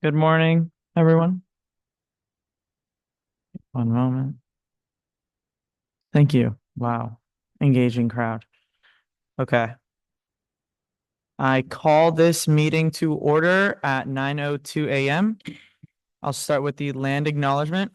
Good morning, everyone. One moment. Thank you. Wow. Engaging crowd. Okay. I call this meeting to order at 9:02 a.m. I'll start with the land acknowledgement.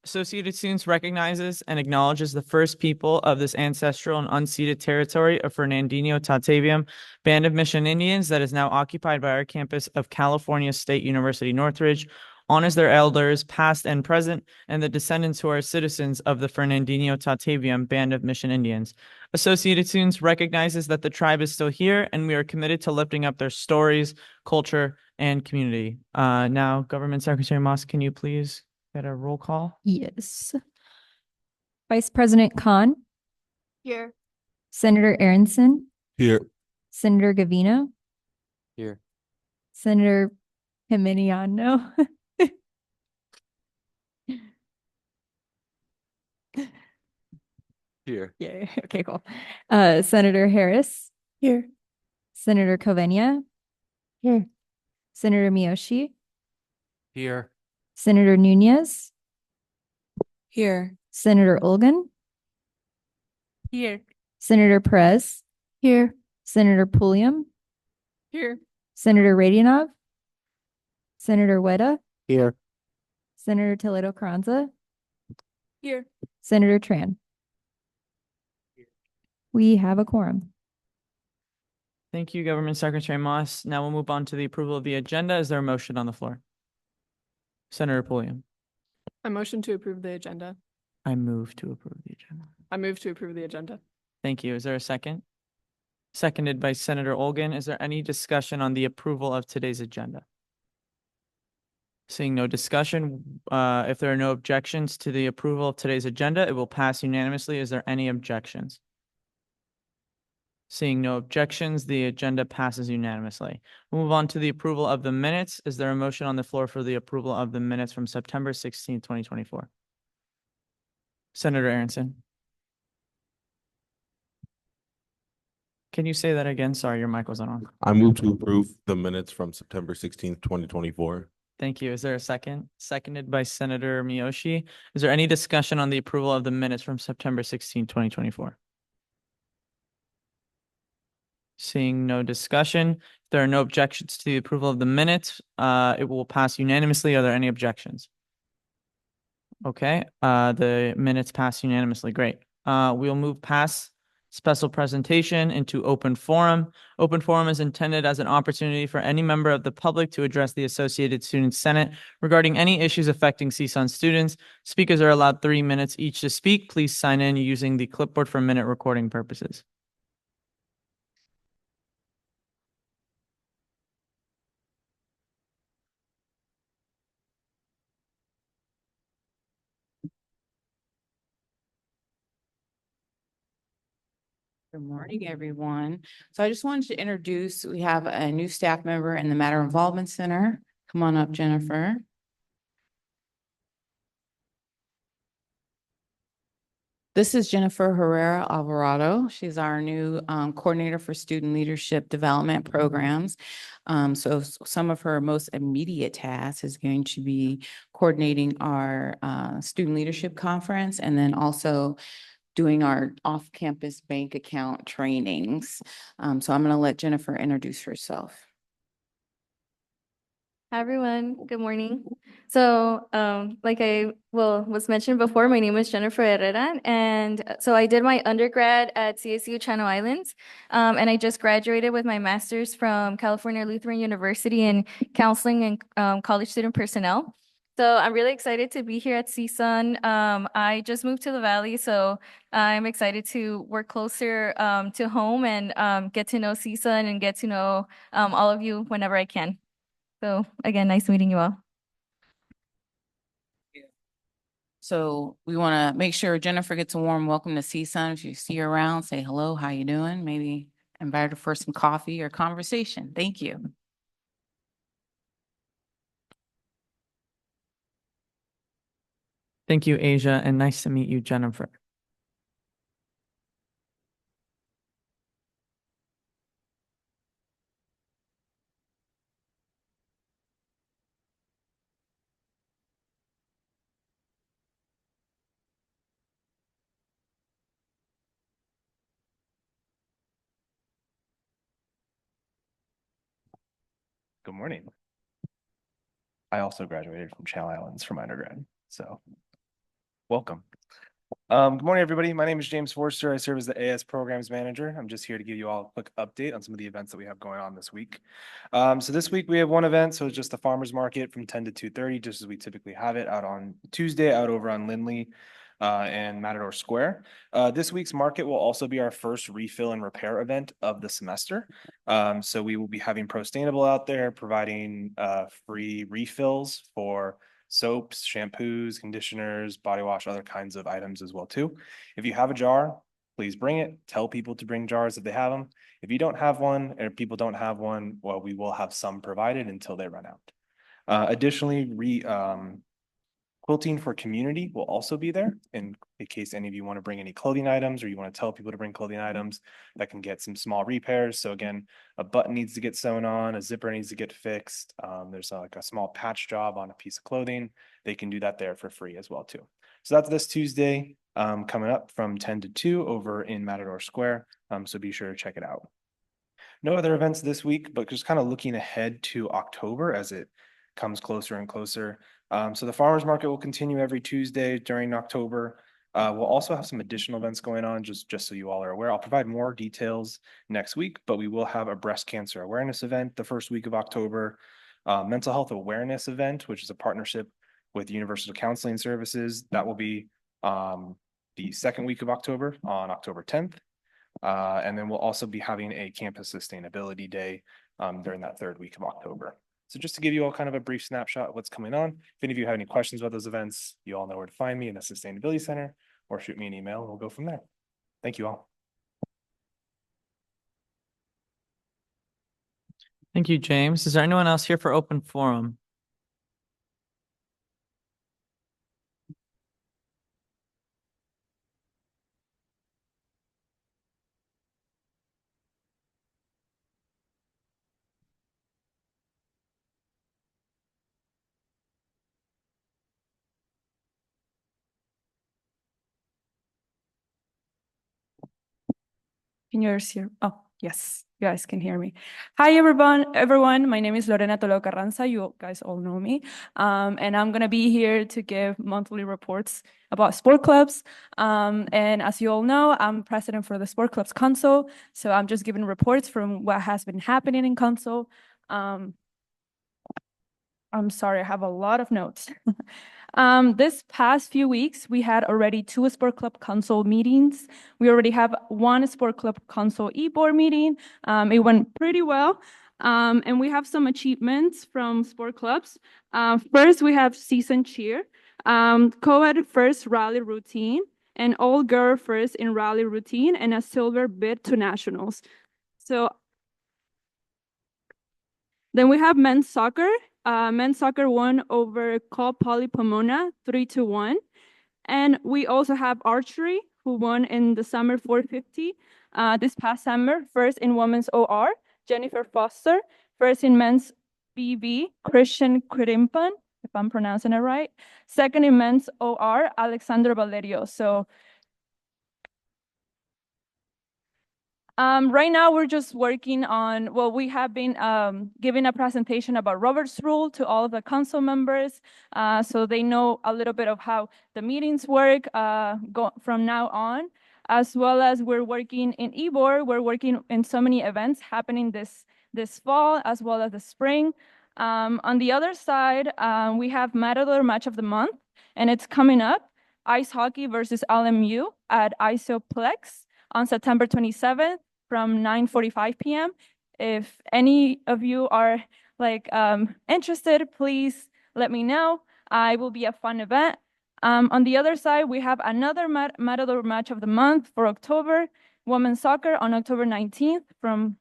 Associated Students recognizes and acknowledges the first people of this ancestral and unceded territory of Fernandino Tataviam Band of Mission Indians that is now occupied by our campus of California State University Northridge, honors their elders, past and present, and the descendants who are citizens of the Fernandino Tataviam Band of Mission Indians. Associated Students recognizes that the tribe is still here, and we are committed to lifting up their stories, culture, and community. Now, Government Secretary Moss, can you please get a roll call? Yes. Vice President Khan, Here. Senator Aronson, Here. Senator Gavino, Here. Senator Jimeniano, Here. yeah, okay, cool. Senator Harris, Here. Senator Covenia, Here. Senator Miyoshi, Here. Senator Nunez, Here. Senator Olgan, Here. Senator Perez, Here. Senator Pulliam, Here. Senator Radionov, Senator Weta, Here. Senator Toledo Carranza, Here. Senator Tran. We have a quorum. Thank you, Government Secretary Moss. Now we'll move on to the approval of the agenda. Is there a motion on the floor? Senator Pulliam. I motion to approve the agenda. I move to approve the agenda. I move to approve the agenda. Thank you. Is there a second? Seconded by Senator Olgan. Is there any discussion on the approval of today's agenda? Seeing no discussion, if there are no objections to the approval of today's agenda, it will pass unanimously. Is there any objections? Seeing no objections, the agenda passes unanimously. We'll move on to the approval of the minutes. Is there a motion on the floor for the approval of the minutes from September 16th, 2024? Senator Aronson. Can you say that again? Sorry, your mic wasn't on. I move to approve the minutes from September 16th, 2024. Thank you. Is there a second? Seconded by Senator Miyoshi. Is there any discussion on the approval of the minutes from September 16th, 2024? Seeing no discussion, if there are no objections to the approval of the minutes, it will pass unanimously. Are there any objections? Okay, the minutes pass unanimously. Great. We'll move past special presentation into open forum. Open forum is intended as an opportunity for any member of the public to address the Associated Students Senate regarding any issues affecting CSUN students. Speakers are allowed 3 minutes each to speak. Please sign in using the clipboard for minute recording purposes. Good morning, everyone. So I just wanted to introduce, we have a new staff member in the Matter Involvement Center. Come on up, Jennifer. This is Jennifer Herrera Alvarado. She's our new coordinator for student leadership development programs. So some of her most immediate tasks is going to be coordinating our student leadership conference and then also doing our off-campus bank account trainings. So I'm going to let Jennifer introduce herself. Hi, everyone. Good morning. So, like was mentioned before, my name is Jennifer Herrera, and so I did my undergrad at CSU Channel Islands, and I just graduated with my master's from California Lutheran University in counseling and college student personnel. So I'm really excited to be here at CSUN. I just moved to the Valley, so I'm excited to work closer to home and get to know CSUN and get to know all of you whenever I can. So again, nice meeting you all. So we want to make sure Jennifer gets a warm welcome to CSUN. If you see her around, say hello, how you doing? Maybe invite her for some coffee or conversation. Thank you. Thank you, Asia, and nice to meet you, Jennifer. Good morning. I also graduated from Channel Islands for my undergrad, so welcome. Good morning, everybody. My name is James Forster. I serve as the AS Programs Manager. I'm just here to give you all a quick update on some of the events that we have going on this week. So this week we have one event, so it's just the farmers market from 10 to 2:30, just as we typically have it out on Tuesday, out over on Lindley and Matador Square. This week's market will also be our first refill and repair event of the semester. So we will be having Prostainable out there providing free refills for soaps, shampoos, conditioners, body wash, other kinds of items as well too. If you have a jar, please bring it. Tell people to bring jars if they have them. If you don't have one or people don't have one, well, we will have some provided until they run out. Additionally, quilting for community will also be there in case any of you want to bring any clothing items or you want to tell people to bring clothing items that can get some small repairs. So again, a button needs to get sewn on, a zipper needs to get fixed. There's like a small patch job on a piece of clothing. They can do that there for free as well too. So that's this Tuesday coming up from 10 to 2 over in Matador Square. So be sure to check it out. No other events this week, but just kind of looking ahead to October as it comes closer and closer. So the farmers market will continue every Tuesday during October. We'll also have some additional events going on, just so you all are aware. I'll provide more details next week, but we will have a breast cancer awareness event the first week of October, mental health awareness event, which is a partnership with Universal Counseling Services. That will be the second week of October on October 10th. And then we'll also be having a campus sustainability day during that third week of October. So just to give you all kind of a brief snapshot of what's coming on. If any of you have any questions about those events, you all know where to find me in the Sustainability Center or shoot me an email and we'll go from there. Thank you all. Thank you, James. Is there anyone else here for open forum? Can you guys hear? Oh, yes, you guys can hear me. Hi, everyone. My name is Lorena Toledo Carranza. You guys all know me. And I'm going to be here to give monthly reports about sport clubs. And as you all know, I'm president for the Sport Clubs Council. So I'm just giving reports from what has been happening in council. I'm sorry, I have a lot of notes. This past few weeks, we had already 2 Sport Club Council meetings. We already have 1 Sport Club Council e-board meeting. It went pretty well. And we have some achievements from sport clubs. First, we have season cheer, co-ed first rally routine, and all-girl first in rally routine, and a silver bid to nationals. So then we have men's soccer. Men's soccer won over Cal Poly Pomona 3-1. And we also have archery, who won in the summer 450 this past summer, first in women's OR, Jennifer Foster, first in men's BB, Christian Quirimpan, if I'm pronouncing it right, second in men's OR, Alexander Valerio. So right now, we're just working on, well, we have been giving a presentation about Robert's Rule to all of the council members, so they know a little bit of how the meetings work from now on, as well as we're working in eBoard. We're working in so many events happening this fall, as well as the spring. On the other side, we have Matador Match of the Month, and it's coming up, Ice Hockey versus LMU at Isoplex on September 27th. From 9:45 p.m. If any of you are interested, please let me know. It will be a fun event. On the other side, we have another Matador Match of the Month for October, women's soccer on October 19th from,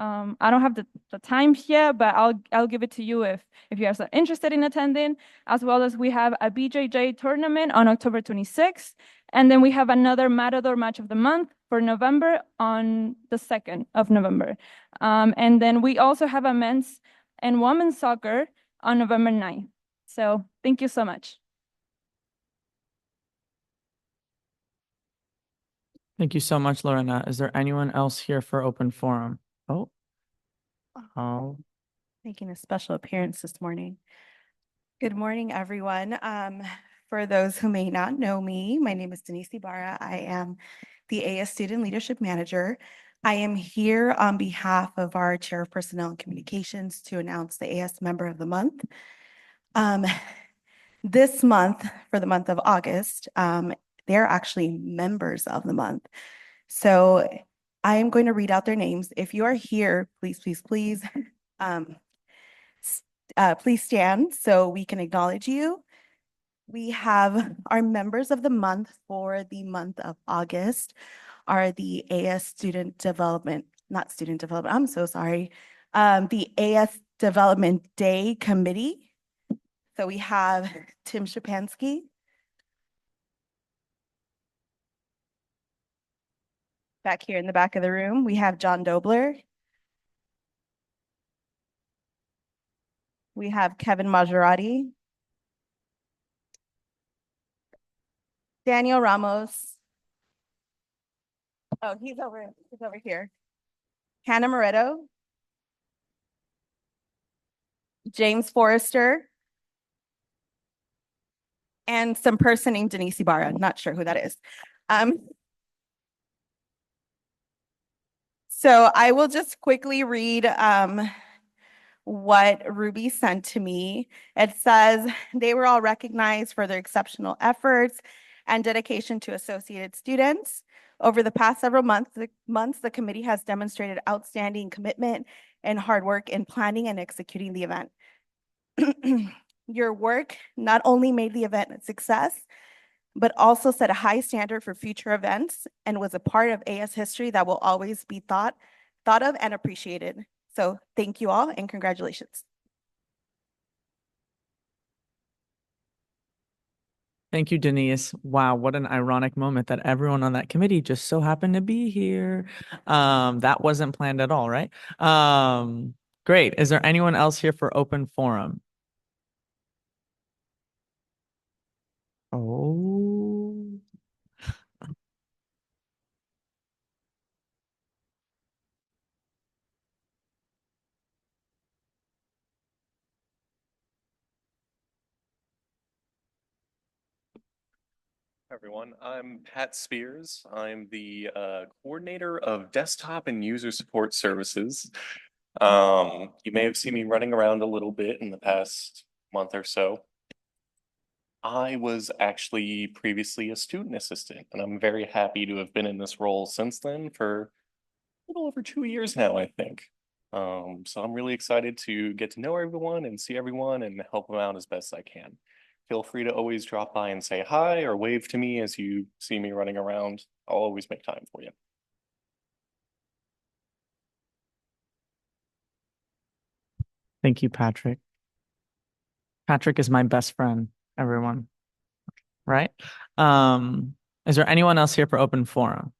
I don't have the time here, but I'll give it to you if you guys are interested in attending, as well as we have a BJJ tournament on October 26th. And then we have another Matador Match of the Month for November on the 2nd of November. And then we also have a men's and women's soccer on November 9th. So thank you so much. Thank you so much, Lorena. Is there anyone else here for open forum? Oh. making a special appearance this morning. Good morning, everyone. For those who may not know me, my name is Denise Ibarra. I am the AS Student Leadership Manager. I am here on behalf of our Chair of Personnel and Communications to announce the AS Member of the Month. This month, for the month of August, they're actually members of the month. So I am going to read out their names. If you are here, please, please, please, please stand so we can acknowledge you. We have our members of the month for the month of August are the AS Student Development, not Student Development, I'm so sorry. The AS Development Day Committee. So we have Tim Shapansky. Back here in the back of the room, we have John Dobler. We have Kevin Maserati. Daniel Ramos. Oh, he's over here. Hannah Moretto. James Forrester. And some person named Denise Ibarra, not sure who that is. So I will just quickly read what Ruby sent to me. It says they were all recognized for their exceptional efforts and dedication to associated students. Over the past several months, the committee has demonstrated outstanding commitment and hard work in planning and executing the event. Your work not only made the event a success, but also set a high standard for future events and was a part of AS history that will always be thought of and appreciated. So thank you all and congratulations. Thank you, Denise. Wow, what an ironic moment that everyone on that committee just so happened to be here. That wasn't planned at all, right? Great. Is there anyone else here for open forum? Oh. Everyone, I'm Pat Spears. I'm the coordinator of desktop and user support services. You may have seen me running around a little bit in the past month or so. I was actually previously a student assistant, and I'm very happy to have been in this role since then for a little over 2 years now, I think. So I'm really excited to get to know everyone and see everyone and help them out as best I can. Feel free to always drop by and say hi or wave to me as you see me running around. I'll always make time for you. Thank you, Patrick. Patrick is my best friend, everyone. Right? Is there anyone else here for open forum?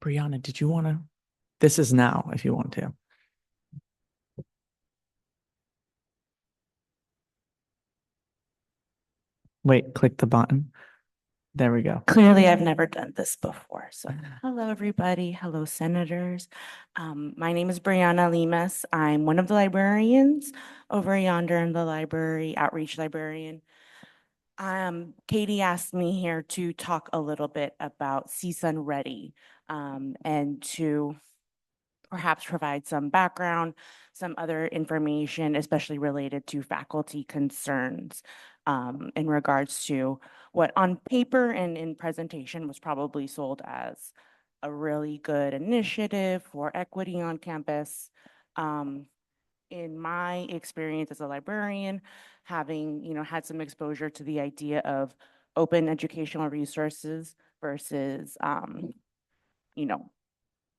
Brianna, did you want to? This is now if you want to. Wait, click the button. There we go. Clearly, I've never done this before. So hello, everybody. Hello, senators. My name is Brianna Limas. I'm one of the librarians over yonder in the library, outreach librarian. Katie asked me here to talk a little bit about CSUN Ready and to perhaps provide some background, some other information, especially related to faculty concerns in regards to what on paper and in presentation was probably sold as a really good initiative for equity on campus. In my experience as a librarian, having had some exposure to the idea of open educational resources versus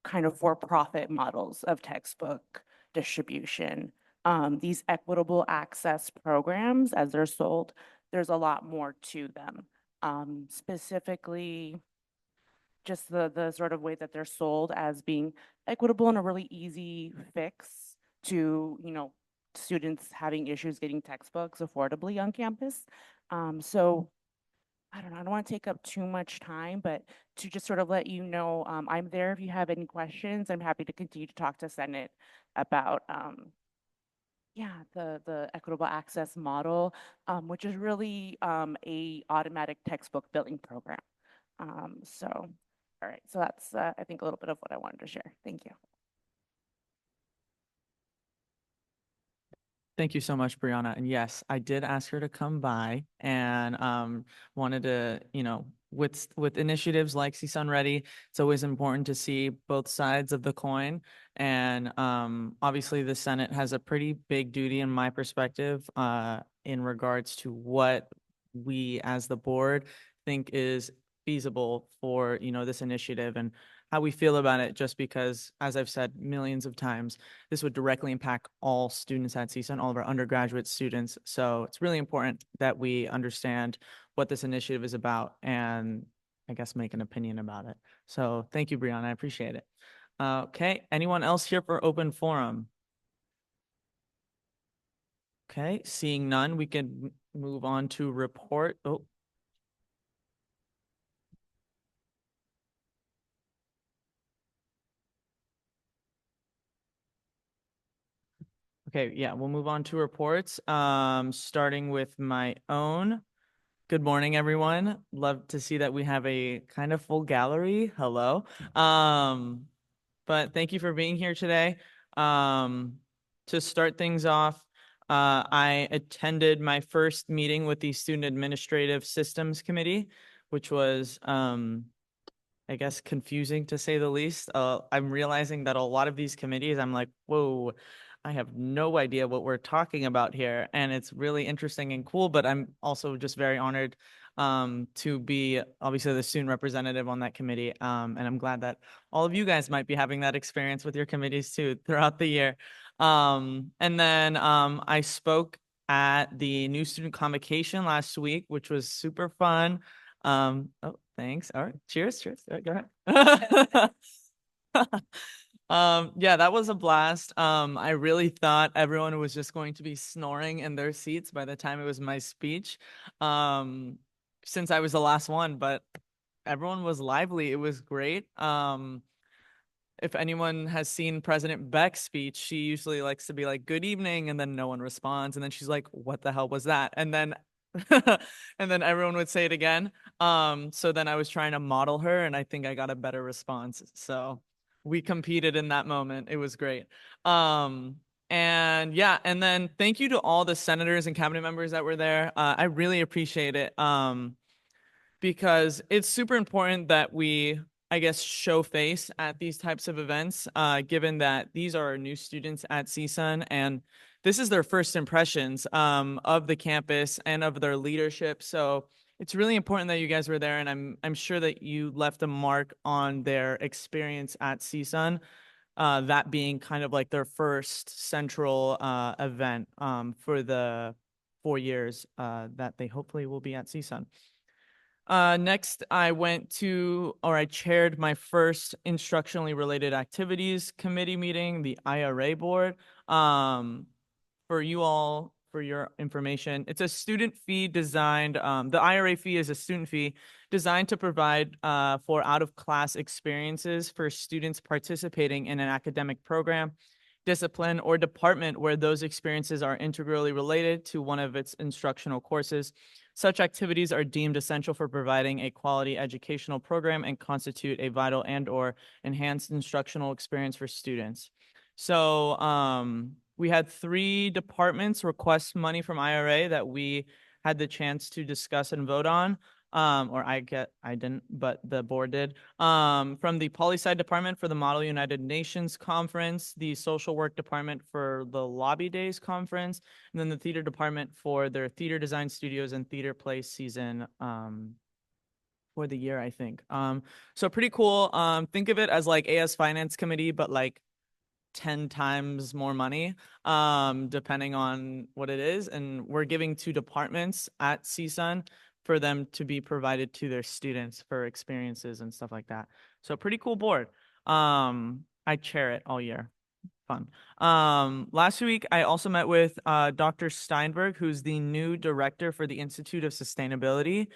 kind of for-profit models of textbook distribution. These equitable access programs, as they're sold, there's a lot more to them. Specifically, just the sort of way that they're sold as being equitable and a really easy fix to, students having issues getting textbooks affordably on campus. So I don't know, I don't want to take up too much time, but to just sort of let you know, I'm there if you have any questions. I'm happy to continue to talk to Senate about, yeah, the equitable access model, which is really a automatic textbook billing program. So, all right, so that's I think a little bit of what I wanted to share. Thank you. Thank you so much, Brianna. And yes, I did ask her to come by and wanted to, with initiatives like CSUN Ready, it's always important to see both sides of the coin. And obviously the Senate has a pretty big duty in my perspective in regards to what we as the board think is feasible for, this initiative and how we feel about it, just because, as I've said millions of times, this would directly impact all students at CSUN, all of our undergraduate students. So it's really important that we understand what this initiative is about and I guess make an opinion about it. So thank you, Brianna. I appreciate it. Okay, anyone else here for open forum? Okay, seeing none, we can move on to report. Oh. Okay, yeah, we'll move on to reports. Starting with my own. Good morning, everyone. Love to see that we have a kind of full gallery. Hello. But thank you for being here today. To start things off, I attended my first meeting with the Student Administrative Systems Committee, which was, I guess, confusing to say the least. I'm realizing that a lot of these committees, I'm like, whoa, I have no idea what we're talking about here. And it's really interesting and cool, but I'm also just very honored to be obviously the student representative on that committee. And I'm glad that all of you guys might be having that experience with your committees too throughout the year. And then I spoke at the new student convocation last week, which was super fun. Oh, thanks. All right. Cheers. All right, go ahead. Yeah, that was a blast. I really thought everyone was just going to be snoring in their seats by the time it was my speech. Since I was the last one, but everyone was lively. It was great. If anyone has seen President Beck's speech, she usually likes to be like, "Good evening," and then no one responds. And then she's like, "What the hell was that?" And then and then everyone would say it again. So then I was trying to model her, and I think I got a better response. So we competed in that moment. It was great. And yeah, and then thank you to all the senators and cabinet members that were there. I really appreciate it. Because it's super important that we, I guess, show face at these types of events, given that these are new students at CSUN and this is their first impressions of the campus and of their leadership. So it's really important that you guys were there, and I'm sure that you left a mark on their experience at CSUN, that being kind of like their first central event for the 4 years that they hopefully will be at CSUN. Next, I chaired my first instructionally related activities committee meeting, the IRA board. For you all, for your information, it's a student fee designed, the IRA fee is a student fee designed to provide for out-of-class experiences for students participating in an academic program, discipline, or department where those experiences are integrally related to one of its instructional courses. Such activities are deemed essential for providing a quality educational program and constitute a vital and/or enhanced instructional experience for students. So we had 3 departments request money from IRA that we had the chance to discuss and vote on. I didn't, but the board did. From the Poli-Sci department for the Model United Nations Conference, the Social Work department for the Lobby Days Conference, and then the theater department for their theater design studios and theater play season for the year, I think. So pretty cool. Think of it as like AS Finance Committee, but like 10 times more money, depending on what it is. And we're giving to departments at CSUN for them to be provided to their students for experiences and stuff like that. So pretty cool board. I chair it all year. Fun. Last week, I also met with Dr. Steinberg, who's the new director for the Institute of Sustainability.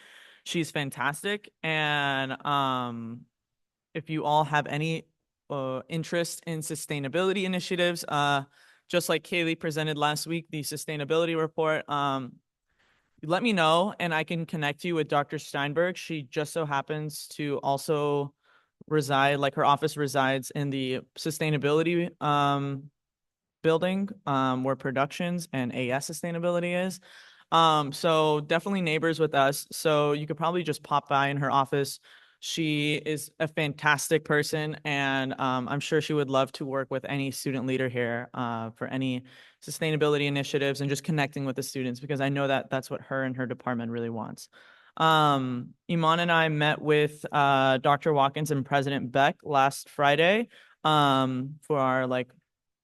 She's fantastic. And if you all have any interest in sustainability initiatives, just like Kaylee presented last week, the sustainability report, let me know and I can connect you with Dr. Steinberg. She just so happens to also reside, like her office resides in the sustainability building where productions and AS sustainability is. So definitely neighbors with us. So you could probably just pop by in her office. She is a fantastic person, and I'm sure she would love to work with any student leader here for any sustainability initiatives and just connecting with the students, because I know that that's what her and her department really wants. Iman and I met with Dr. Watkins and President Beck last Friday for our like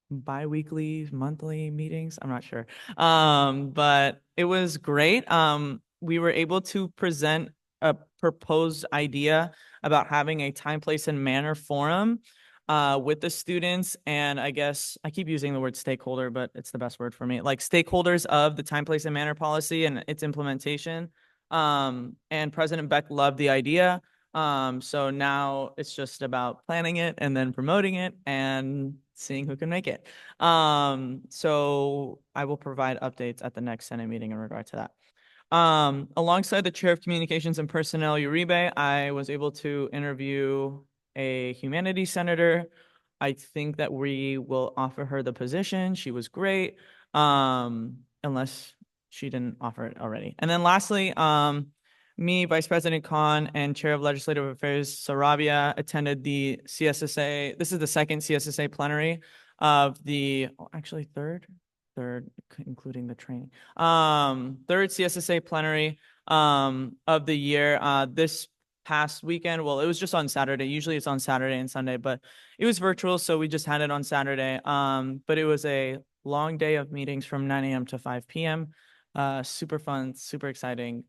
bi-weekly, monthly meetings. I'm not sure. But it was great. We were able to present a proposed idea about having a time, place, and manner forum with the students. And I guess I keep using the word stakeholder, but it's the best word for me. Like stakeholders of the time, place, and manner policy and its implementation. And President Beck loved the idea. So now it's just about planning it and then promoting it and seeing who can make it. So I will provide updates at the next Senate meeting in regard to that. Alongside the Chair of Communications and Personnel, Uribe, I was able to interview a humanities senator. I think that we will offer her the position. She was great, unless she didn't offer it already. And then lastly, me, Vice President Khan, and Chair of Legislative Affairs Sarabia attended the CSSA. This is the second CSSA plenary of the, actually third, including the training. Third CSSA plenary of the year. This past weekend, well, it was just on Saturday. Usually it's on Saturday and Sunday, but it was virtual, so we just had it on Saturday. But it was a long day of meetings from 9 a.m. to 5 p.m. Super fun, super exciting.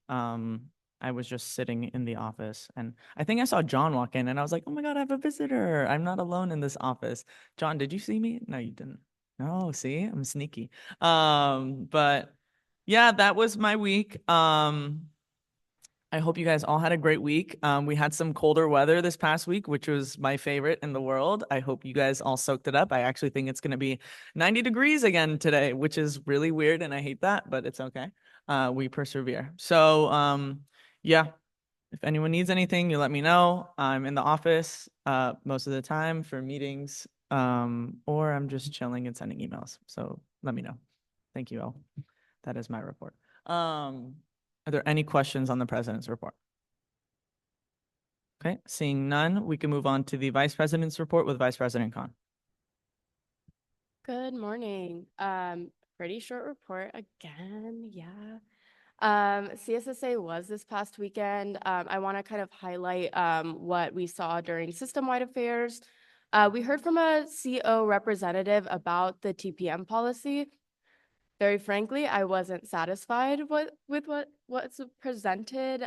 I was just sitting in the office and I think I saw John walk in and I was like, oh my God, I have a visitor. I'm not alone in this office. John, did you see me? No, you didn't. No, see, I'm sneaky. But yeah, that was my week. I hope you guys all had a great week. We had some colder weather this past week, which was my favorite in the world. I hope you guys all soaked it up. I actually think it's going to be 90 degrees again today, which is really weird and I hate that, but it's okay. We persevere. So, yeah, if anyone needs anything, you let me know. I'm in the office most of the time for meetings, or I'm just chilling and sending emails. So let me know. Thank you all. That is my report. Are there any questions on the president's report? Okay, seeing none, we can move on to the vice president's report with Vice President Khan. Good morning. Pretty short report again. Yeah. CSSA was this past weekend. I want to kind of highlight what we saw during system-wide affairs. We heard from a CO representative about the TPM policy. Very frankly, I wasn't satisfied with what's presented,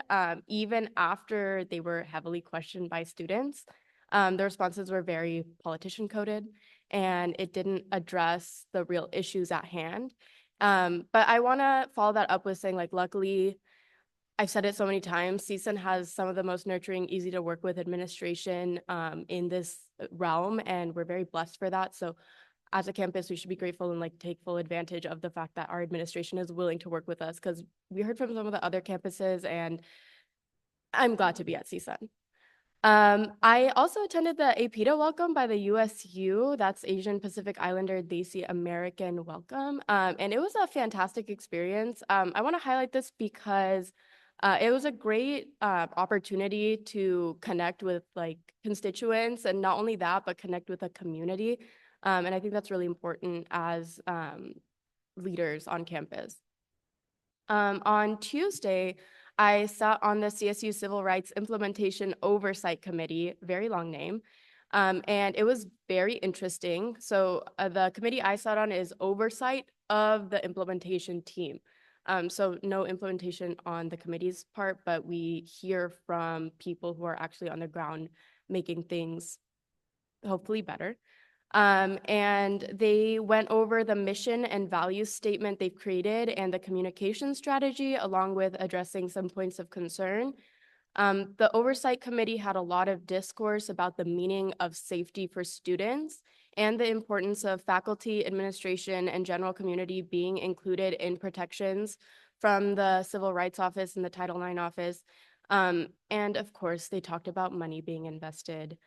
even after they were heavily questioned by students. The responses were very politician coded, and it didn't address the real issues at hand. But I want to follow that up with saying, like, luckily, I've said it so many times, CSUN has some of the most nurturing, easy to work with administration in this realm, and we're very blessed for that. So as a campus, we should be grateful and like take full advantage of the fact that our administration is willing to work with us, because we heard from some of the other campuses and I'm glad to be at CSUN. I also attended the APITA welcome by the USU, that's Asian Pacific Islander Desi American welcome. And it was a fantastic experience. I want to highlight this because it was a great opportunity to connect with like constituents, and not only that, but connect with a community. And I think that's really important as leaders on campus. On Tuesday, I sat on the CSU Civil Rights Implementation Oversight Committee, very long name, and it was very interesting. So the committee I sat on is oversight of the implementation team. So no implementation on the committee's part, but we hear from people who are actually on the ground making things hopefully better. And they went over the mission and value statement they've created and the communication strategy, along with addressing some points of concern. The Oversight Committee had a lot of discourse about the meaning of safety for students and the importance of faculty, administration, and general community being included in protections from the Civil Rights Office and the Title IX office. And of course, they talked about money being invested.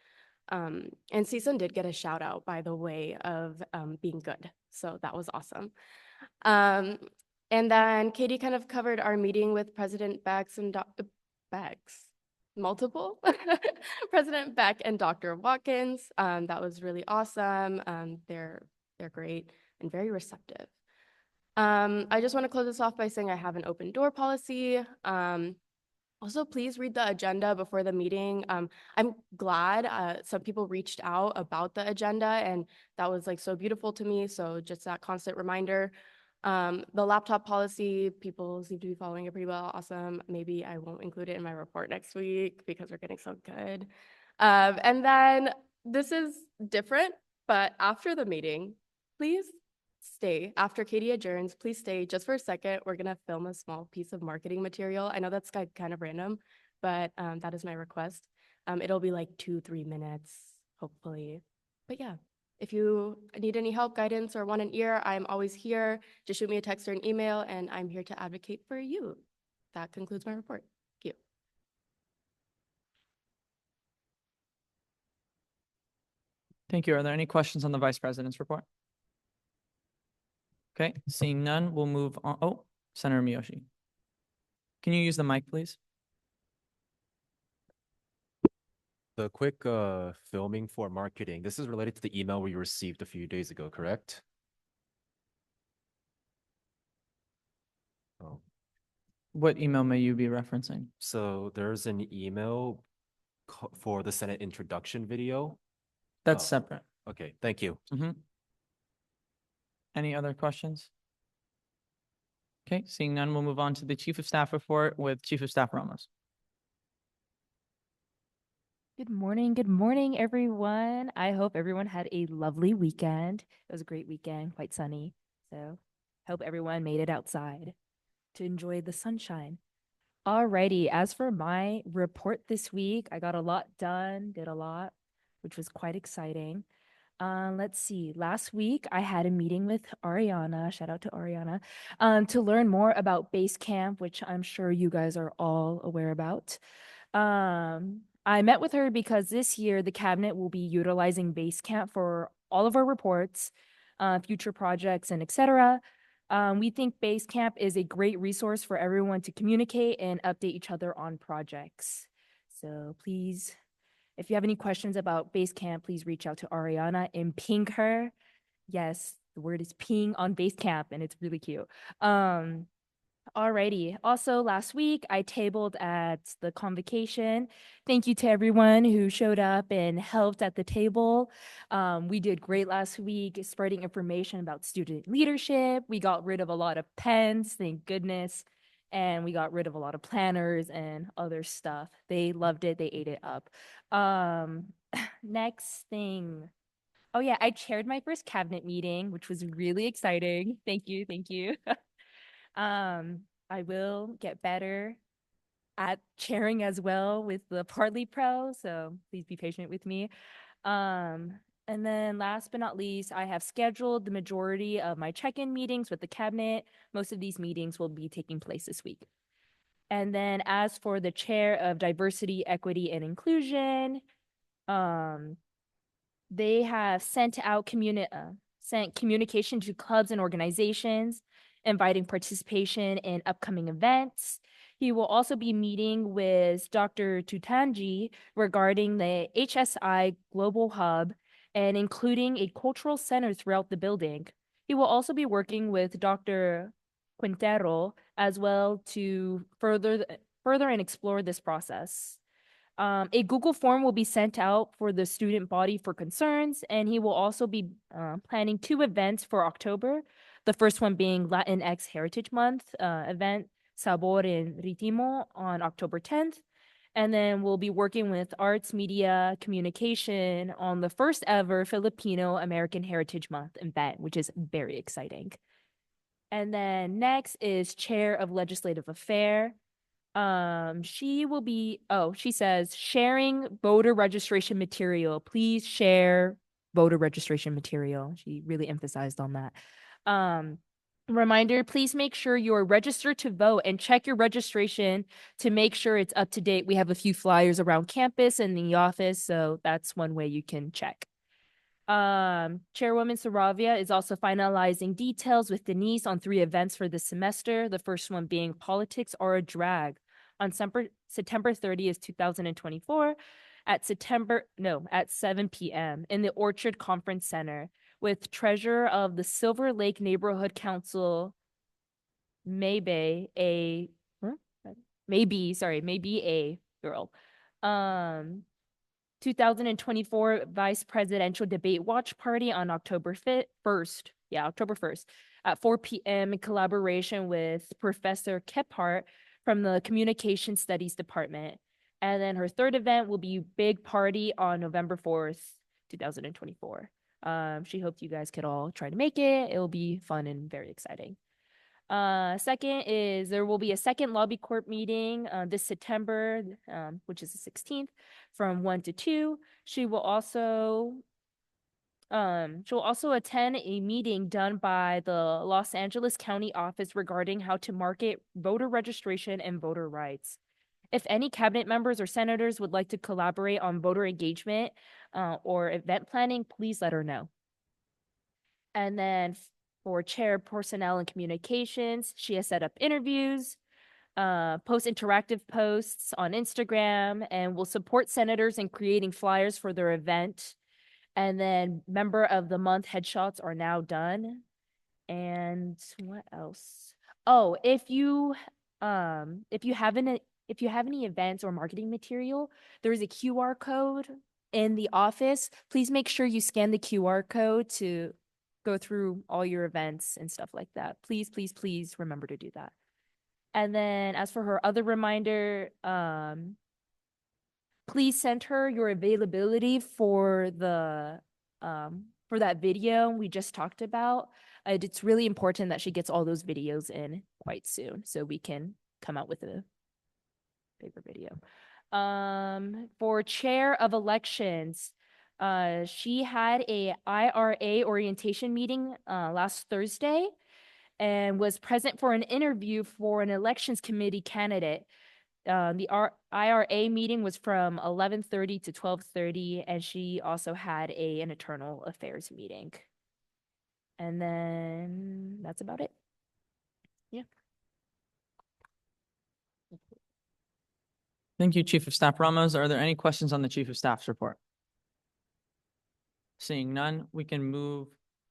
And CSUN did get a shout out, by the way, of being good. So that was awesome. And then Katie kind of covered our meeting with President Bex and multiple President Beck and Dr. Watkins. That was really awesome. They're great and very receptive. I just want to close this off by saying I have an open door policy. Also, please read the agenda before the meeting. I'm glad some people reached out about the agenda, and that was like so beautiful to me. So just that constant reminder. The laptop policy, people seem to be following it pretty well. Awesome. Maybe I won't include it in my report next week because we're getting so good. And then this is different, but after the meeting, please stay. After Katie adjourns, please stay just for a second. We're going to film a small piece of marketing material. I know that's kind of random, but that is my request. It'll be like 2-3 minutes, hopefully. But yeah. If you need any help, guidance, or want an ear, I'm always here. Just shoot me a text or an email, and I'm here to advocate for you. That concludes my report. Thank you. Thank you. Are there any questions on the Vice President's report? Okay, seeing none, we'll move on. Oh, Senator Miyoshi. Can you use the mic, please? The quick filming for marketing, this is related to the email we received a few days ago, correct? Oh. What email may you be referencing? So there's an email for the Senate introduction video. That's Oh, separate. Okay, thank you. Any other questions? Okay, seeing none, we'll move on to the Chief of Staff report with Chief of Staff Ramos. Good morning, everyone. I hope everyone had a lovely weekend. It was a great weekend, quite sunny. So hope everyone made it outside to enjoy the sunshine. Alrighty, as for my report this week, I got a lot done, did a lot, which was quite exciting. Let's see, last week I had a meeting with Ariana, shout out to Ariana, to learn more about Basecamp, which I'm sure you guys are all aware about. I met with her because this year the cabinet will be utilizing Basecamp for all of our reports, future projects, and etc. We think Basecamp is a great resource for everyone to communicate and update each other on projects. So please, if you have any questions about Basecamp, please reach out to Ariana and ping her. Yes, the word is ping on Basecamp, and it's really cute. Alrighty. Also, last week I tabled at the convocation. Thank you to everyone who showed up and helped at the table. We did great last week, spreading information about student leadership. We got rid of a lot of pens, thank goodness. And we got rid of a lot of planners and other stuff. They loved it. They ate it up. Next thing. Oh yeah, I chaired my first cabinet meeting, which was really exciting. Thank you. Thank you. I will get better at chairing as well with the Partly Pro, so please be patient with me. And then last but not least, I have scheduled the majority of my check-in meetings with the cabinet. Most of these meetings will be taking place this week. And then as for the chair of diversity, equity, and inclusion, they have sent communication to clubs and organizations, inviting participation in upcoming events. He will also be meeting with Dr. Tutanji regarding the HSI Global Hub and including a cultural center throughout the building. He will also be working with Dr. Quintero as well to further and explore this process. A Google form will be sent out for the student body for concerns, and he will also be planning 2 events for October. The first one being Latinx Heritage Month event, Sabor en Ritmo, on October 10th. And then we'll be working with Arts, Media, Communication on the first ever Filipino American Heritage Month event, which is very exciting. And then next is Chair of Legislative Affairs. She will be, oh, she says, sharing voter registration material. Please share voter registration material. She really emphasized on that. Reminder, please make sure you're registered to vote and check your registration to make sure it's up to date. We have a few flyers around campus and the office, so that's one way you can check. Chairwoman Saravia is also finalizing details with Denise on 3 events for the semester. The first one being Politics Are a Drag on September 30th, 2024 at 7 p.m. in the Orchard Conference Center with treasurer of the Silver Lake Neighborhood Council, Maybe a girl. 2024 Vice Presidential Debate Watch Party on October 1st. Yeah, October 1st at 4 p.m. in collaboration with Professor Kephart from the Communication Studies Department. And then her third event will be Big Party on November 4th, 2024. She hoped you guys could all try to make it. It'll be fun and very exciting. Second is there will be a second lobby court meeting this September, which is the 16th, from 1 to 2. She'll also attend a meeting done by the Los Angeles County office regarding how to market voter registration and voter rights. If any cabinet members or senators would like to collaborate on voter engagement or event planning, please let her know. And then for chair personnel and communications, she has set up interviews, post interactive posts on Instagram, and will support senators in creating flyers for their event. And then member of the month headshots are now done. And what else? Oh, if you have any events or marketing material, there is a QR code in the office. Please make sure you scan the QR code to go through all your events and stuff like that. Please, please, please remember to do that. And then as for her other reminder, please send her your availability for the for that video we just talked about. It's really important that she gets all those videos in quite soon so we can come out with a bigger video. For chair of elections, she had a IRA orientation meeting last Thursday and was present for an interview for an elections committee candidate. The IRA meeting was from 11:30 to 12:30, and she also had an internal affairs meeting. And then that's about it. Yeah. Thank you, Chief of Staff Ramos. Are there any questions on the Chief of Staff's report? Seeing none, we can move,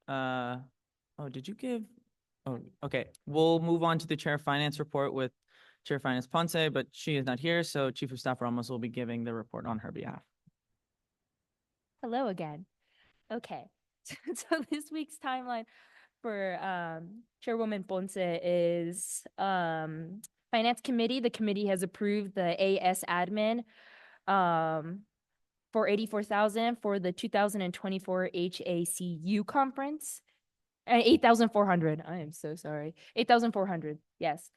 did you give? Oh, okay. We'll move on to the Chair of Finance report with Chair of Finance Ponce, but she is not here, so Chief of Staff Ramos will be giving the report on her behalf. Hello again. Okay. So this week's timeline for Chairwoman Ponce is Finance Committee. The committee has approved the AS admin for $84,000 for the 2024 HACU conference. 8,400. I am so sorry. 8,400. Yes.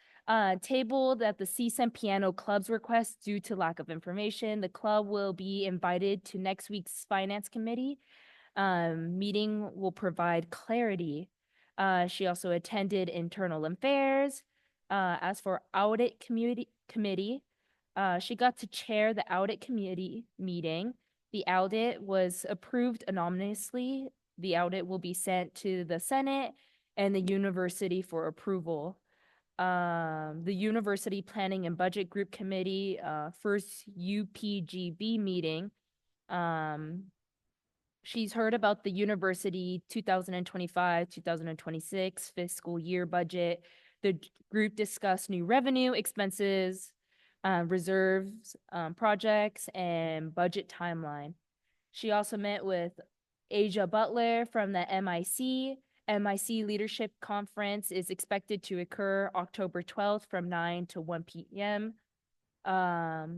Tabled at the CSEM Piano Club's request due to lack of information. The club will be invited to next week's Finance Committee. Meeting will provide clarity. She also attended internal affairs. As for audit committee, she got to chair the audit committee meeting. The audit was approved anonymously. The audit will be sent to the Senate and the university for approval. The University Planning and Budget Group Committee, first UPGB meeting. She's heard about the university 2025-2026 fiscal year budget. The group discussed new revenue, expenses, reserves, projects, and budget timeline. She also met with Asia Butler from the MIC. MIC Leadership Conference is expected to occur October 12th from 9 to 1 p.m.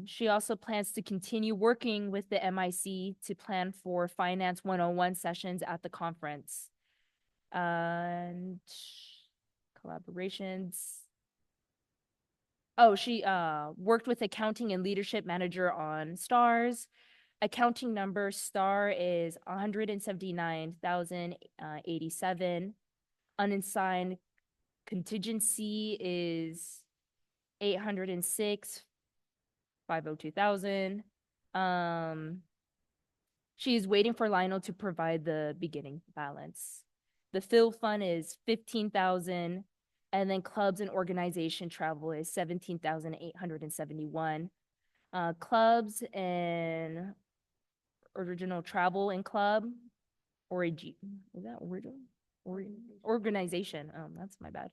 She also plans to continue working with the MIC to plan for Finance 101 sessions at the conference. And collaborations. Oh, she worked with accounting and leadership manager on STARS. Accounting number star is 179,087. Unassigned contingency is 806, 502,000. She is waiting for Lionel to provide the beginning balance. The fill fund is 15,000, and then clubs and organization travel is 17,871. Clubs and original travel and club, is that original? Organization, that's my bad.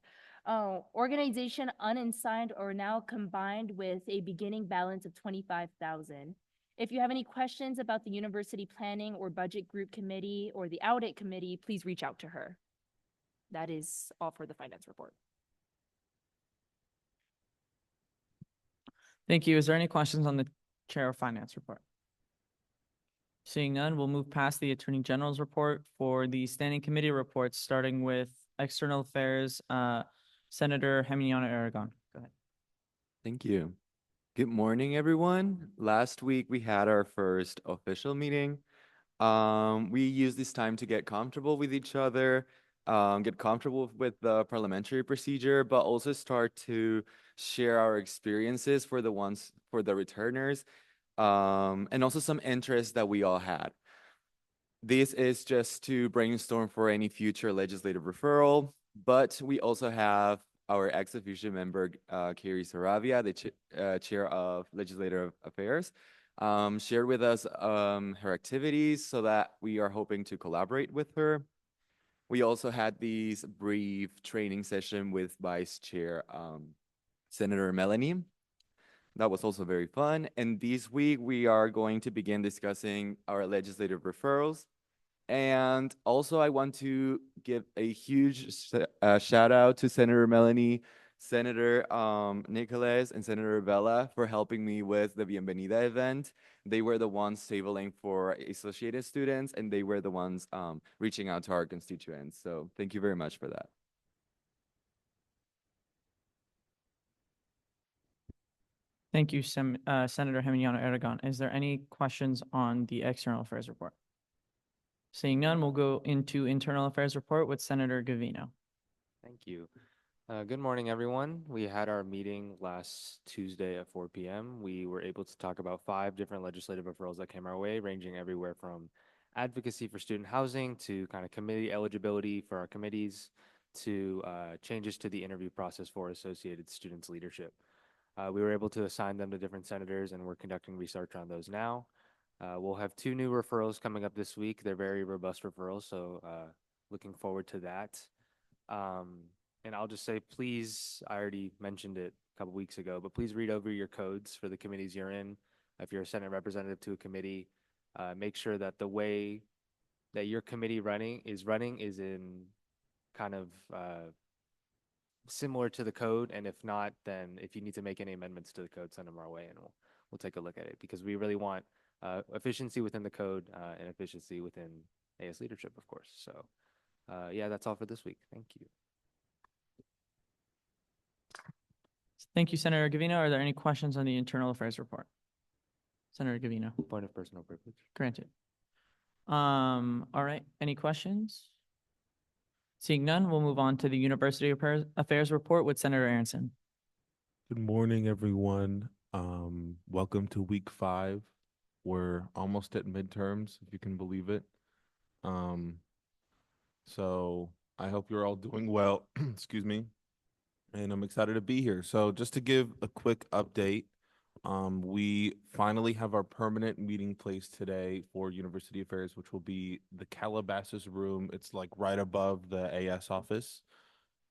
Organization unassigned or now combined with a beginning balance of 25,000. If you have any questions about the university planning or budget group committee or the audit committee, please reach out to her. That is all for the finance report. Thank you. Is there any questions on the Chair of Finance report? Seeing none, we'll move past the Attorney General's report for the standing committee reports, starting with External Affairs, Senator Hemiana Aragon. Go ahead. Thank you. Good morning, everyone. Last week we had our first official meeting. We used this time to get comfortable with each other, get comfortable with the parliamentary procedure, but also start to share our experiences for the returners, and also some interests that we all had. This is just to brainstorm for any future legislative referral, but we also have our ex officio member, Carrie Saravia, the chair of Legislative Affairs, shared with us her activities so that we are hoping to collaborate with her. We also had this brief training session with Vice Chair Senator Melanie. That was also very fun. And this week we are going to begin discussing our legislative referrals. And also I want to give a huge shout out to Senator Melanie, Senator Nicholas, and Senator Vela for helping me with the Bienvenida event. They were the ones tabling for associated students, and they were the ones reaching out to our constituents. So thank you very much for that. Thank you, Senator Hemiana Aragon. Is there any questions on the External Affairs report? Seeing none, we'll go into Internal Affairs report with Senator Gavino. Thank you. Good morning, everyone. We had our meeting last Tuesday at 4 p.m. We were able to talk about 5 different legislative referrals that came our way, ranging everywhere from advocacy for student housing to kind of committee eligibility for our committees to changes to the interview process for Associated Students leadership. We were able to assign them to different senators, and we're conducting research on those now. We'll have 2 new referrals coming up this week. They're very robust referrals, so looking forward to that. And I'll just say, please, I already mentioned it a couple weeks ago, but please read over your codes for the committees you're in. If you're a Senate representative to a committee, make sure that the way that your committee is in kind of similar to the code. And if not, then if you need to make any amendments to the code, send them our way and we'll take a look at it, because we really want efficiency within the code and efficiency within AS leadership, of course. So yeah, that's all for this week. Thank you. Thank you, Senator Gavino. Are there any questions on the Internal Affairs report? Senator Gavino. Point of personal privilege. Granted. All right. Any questions? Seeing none, we'll move on to the University Affairs report with Senator Aronson. Good morning, everyone. Welcome to week 5. We're almost at midterms, if you can believe it. So I hope you're all doing well. Excuse me. And I'm excited to be here. So just to give a quick update, we finally have our permanent meeting place today for University Affairs, which will be the Calabasas room. It's like right above the AS office.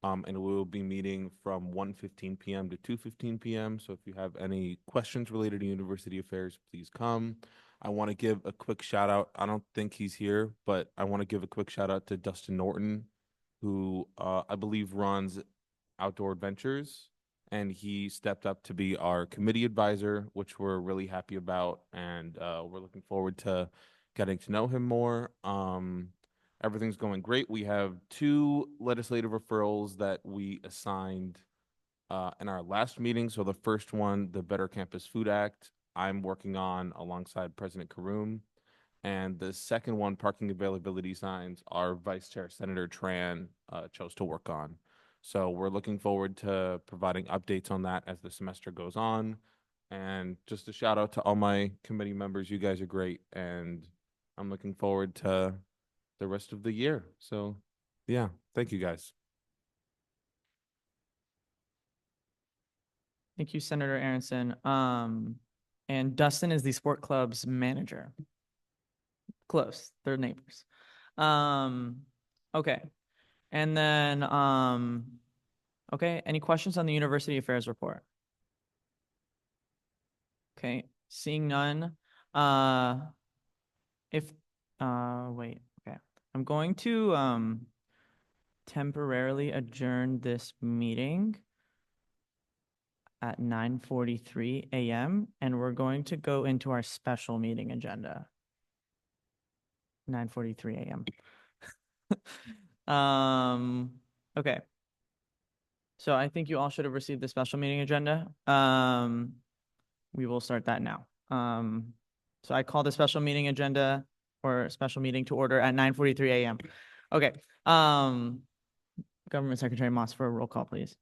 And we will be meeting from 1:15 p.m. to 2:15 p.m. So if you have any questions related to University Affairs, please come. I want to give a quick shout out. I don't think he's here, but I want to give a quick shout out to Dustin Norton, who I believe runs Outdoor Adventures, and he stepped up to be our committee advisor, which we're really happy about, and we're looking forward to getting to know him more. Everything's going great. We have 2 legislative referrals that we assigned in our last meeting. So the first one, the Better Campus Food Act, I'm working on alongside President Karoum. And the second one, parking availability signs, our Vice Chair Senator Tran chose to work on. So we're looking forward to providing updates on that as the semester goes on. And just a shout out to all my committee members. You guys are great. And I'm looking forward to the rest of the year. So yeah, thank you guys. Thank you, Senator Aronson. And Dustin is the sport club's manager. Close, they're neighbors. Okay. And then, okay, any questions on the University Affairs report? Okay, seeing none. Wait, okay. I'm going to temporarily adjourn this meeting at 9:43 a.m. and we're going to go into our special meeting agenda. 9:43 a.m. Okay. So I think you all should have received the special meeting agenda. We will start that now. So I call the special meeting agenda or special meeting to order at 9:43 a.m. Okay. Government Secretary Moss for a roll call, please.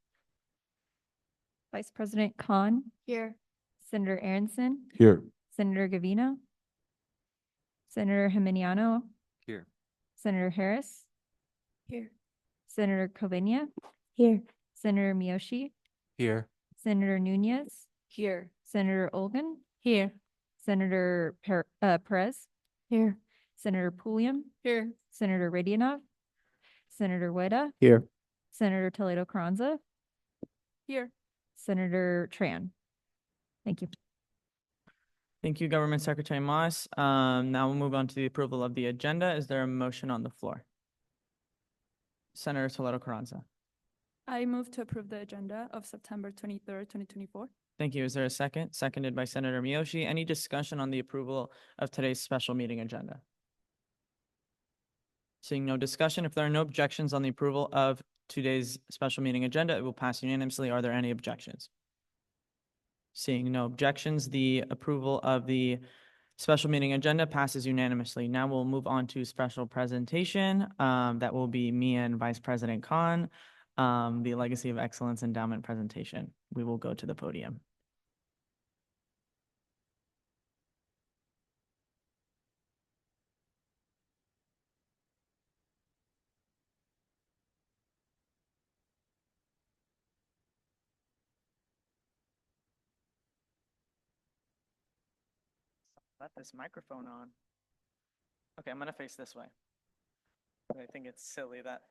Vice President Khan, Here. Senator Aronson, Here. Senator Gavino, Senator Geminiano, Here. Senator Harris, Here. Senator Kovenia, Here. Senator Miyoshi, Here. Senator Nunez, Here. Senator Olgan, Here. Senator Perez, Here. Senator Pulliam, Here. Senator Radionov, Senator Weda, Here. Senator Toledo Carranza, Here. Senator Tran. Thank you. Thank you, Government Secretary Moss. Now we'll move on to the approval of the agenda. Is there a motion on the floor? Senator Toledo Carranza. I move to approve the agenda of September 23rd, 2024. Thank you. Is there a second? Seconded by Senator Miyoshi. Any discussion on the approval of today's special meeting agenda? Seeing no discussion, if there are no objections on the approval of today's special meeting agenda, it will pass unanimously. Are there any objections? Seeing no objections, the approval of the special meeting agenda passes unanimously. Now we'll move on to special presentation. That will be me and Vice President Khan, the Legacy of Excellence Endowment presentation. We will go to the podium. Let this microphone on. Okay, I'm gonna face this way. I think it's silly that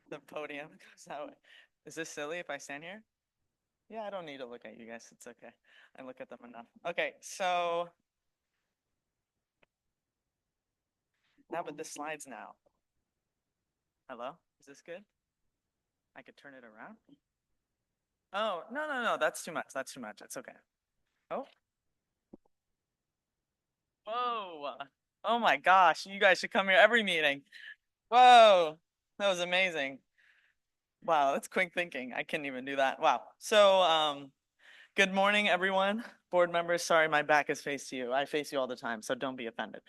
the podium goes that way. Is this silly if I stand here? Yeah, I don't need to look at you guys. It's okay. I look at them enough. Okay, so now, but this slides now. Hello? Is this good? I could turn it around? Oh, no. That's too much. That's too much. It's okay. Oh. Whoa. Oh my gosh. You guys should come here every meeting. Whoa. That was amazing. Wow, that's quick thinking. I couldn't even do that. Wow. So, good morning, everyone. Board members, sorry, my back is faced to you. I face you all the time, so don't be offended.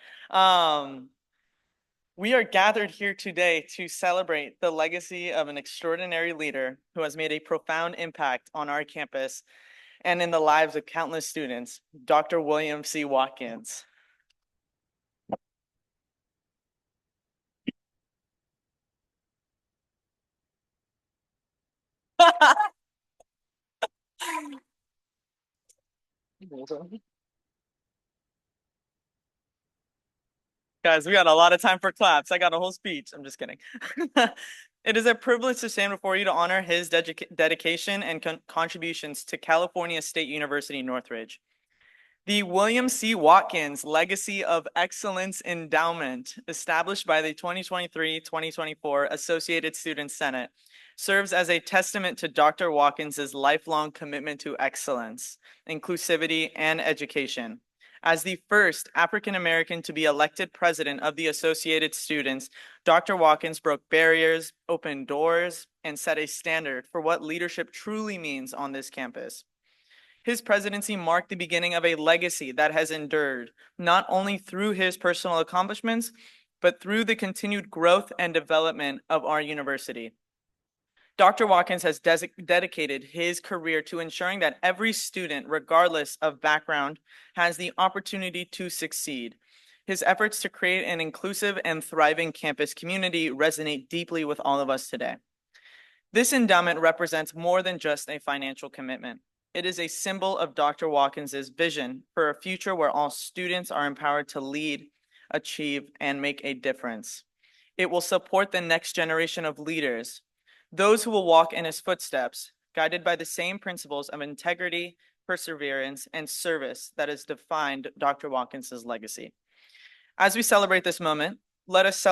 We are gathered here today to celebrate the legacy of an extraordinary leader who has made a profound impact on our campus and in the lives of countless students, Dr. William C. Watkins. Guys, we got a lot of time for claps. I got a whole speech. I'm just kidding. It is a privilege to stand before you to honor his dedication and contributions to California State University, Northridge. The William C. Watkins Legacy of Excellence Endowment, established by the 2023-2024 Associated Students Senate, serves as a testament to Dr. Watkins's lifelong commitment to excellence, inclusivity, and education. As the first African-American to be elected president of the Associated Students, Dr. Watkins broke barriers, opened doors, and set a standard for what leadership truly means on this campus. His presidency marked the beginning of a legacy that has endured, not only through his personal accomplishments, but through the continued growth and development of our university. Dr. Watkins has dedicated his career to ensuring that every student, regardless of background, has the opportunity to succeed. His efforts to create an inclusive and thriving campus community resonate deeply with all of us today. This endowment represents more than just a financial commitment. It is a symbol of Dr. Watkins's vision for a future where all students are empowered to lead, achieve, and make a difference. It will support the next generation of leaders, those who will walk in his footsteps, guided by the same principles of integrity, perseverance, and service that has defined Dr. Watkins's legacy. As we celebrate this moment, let us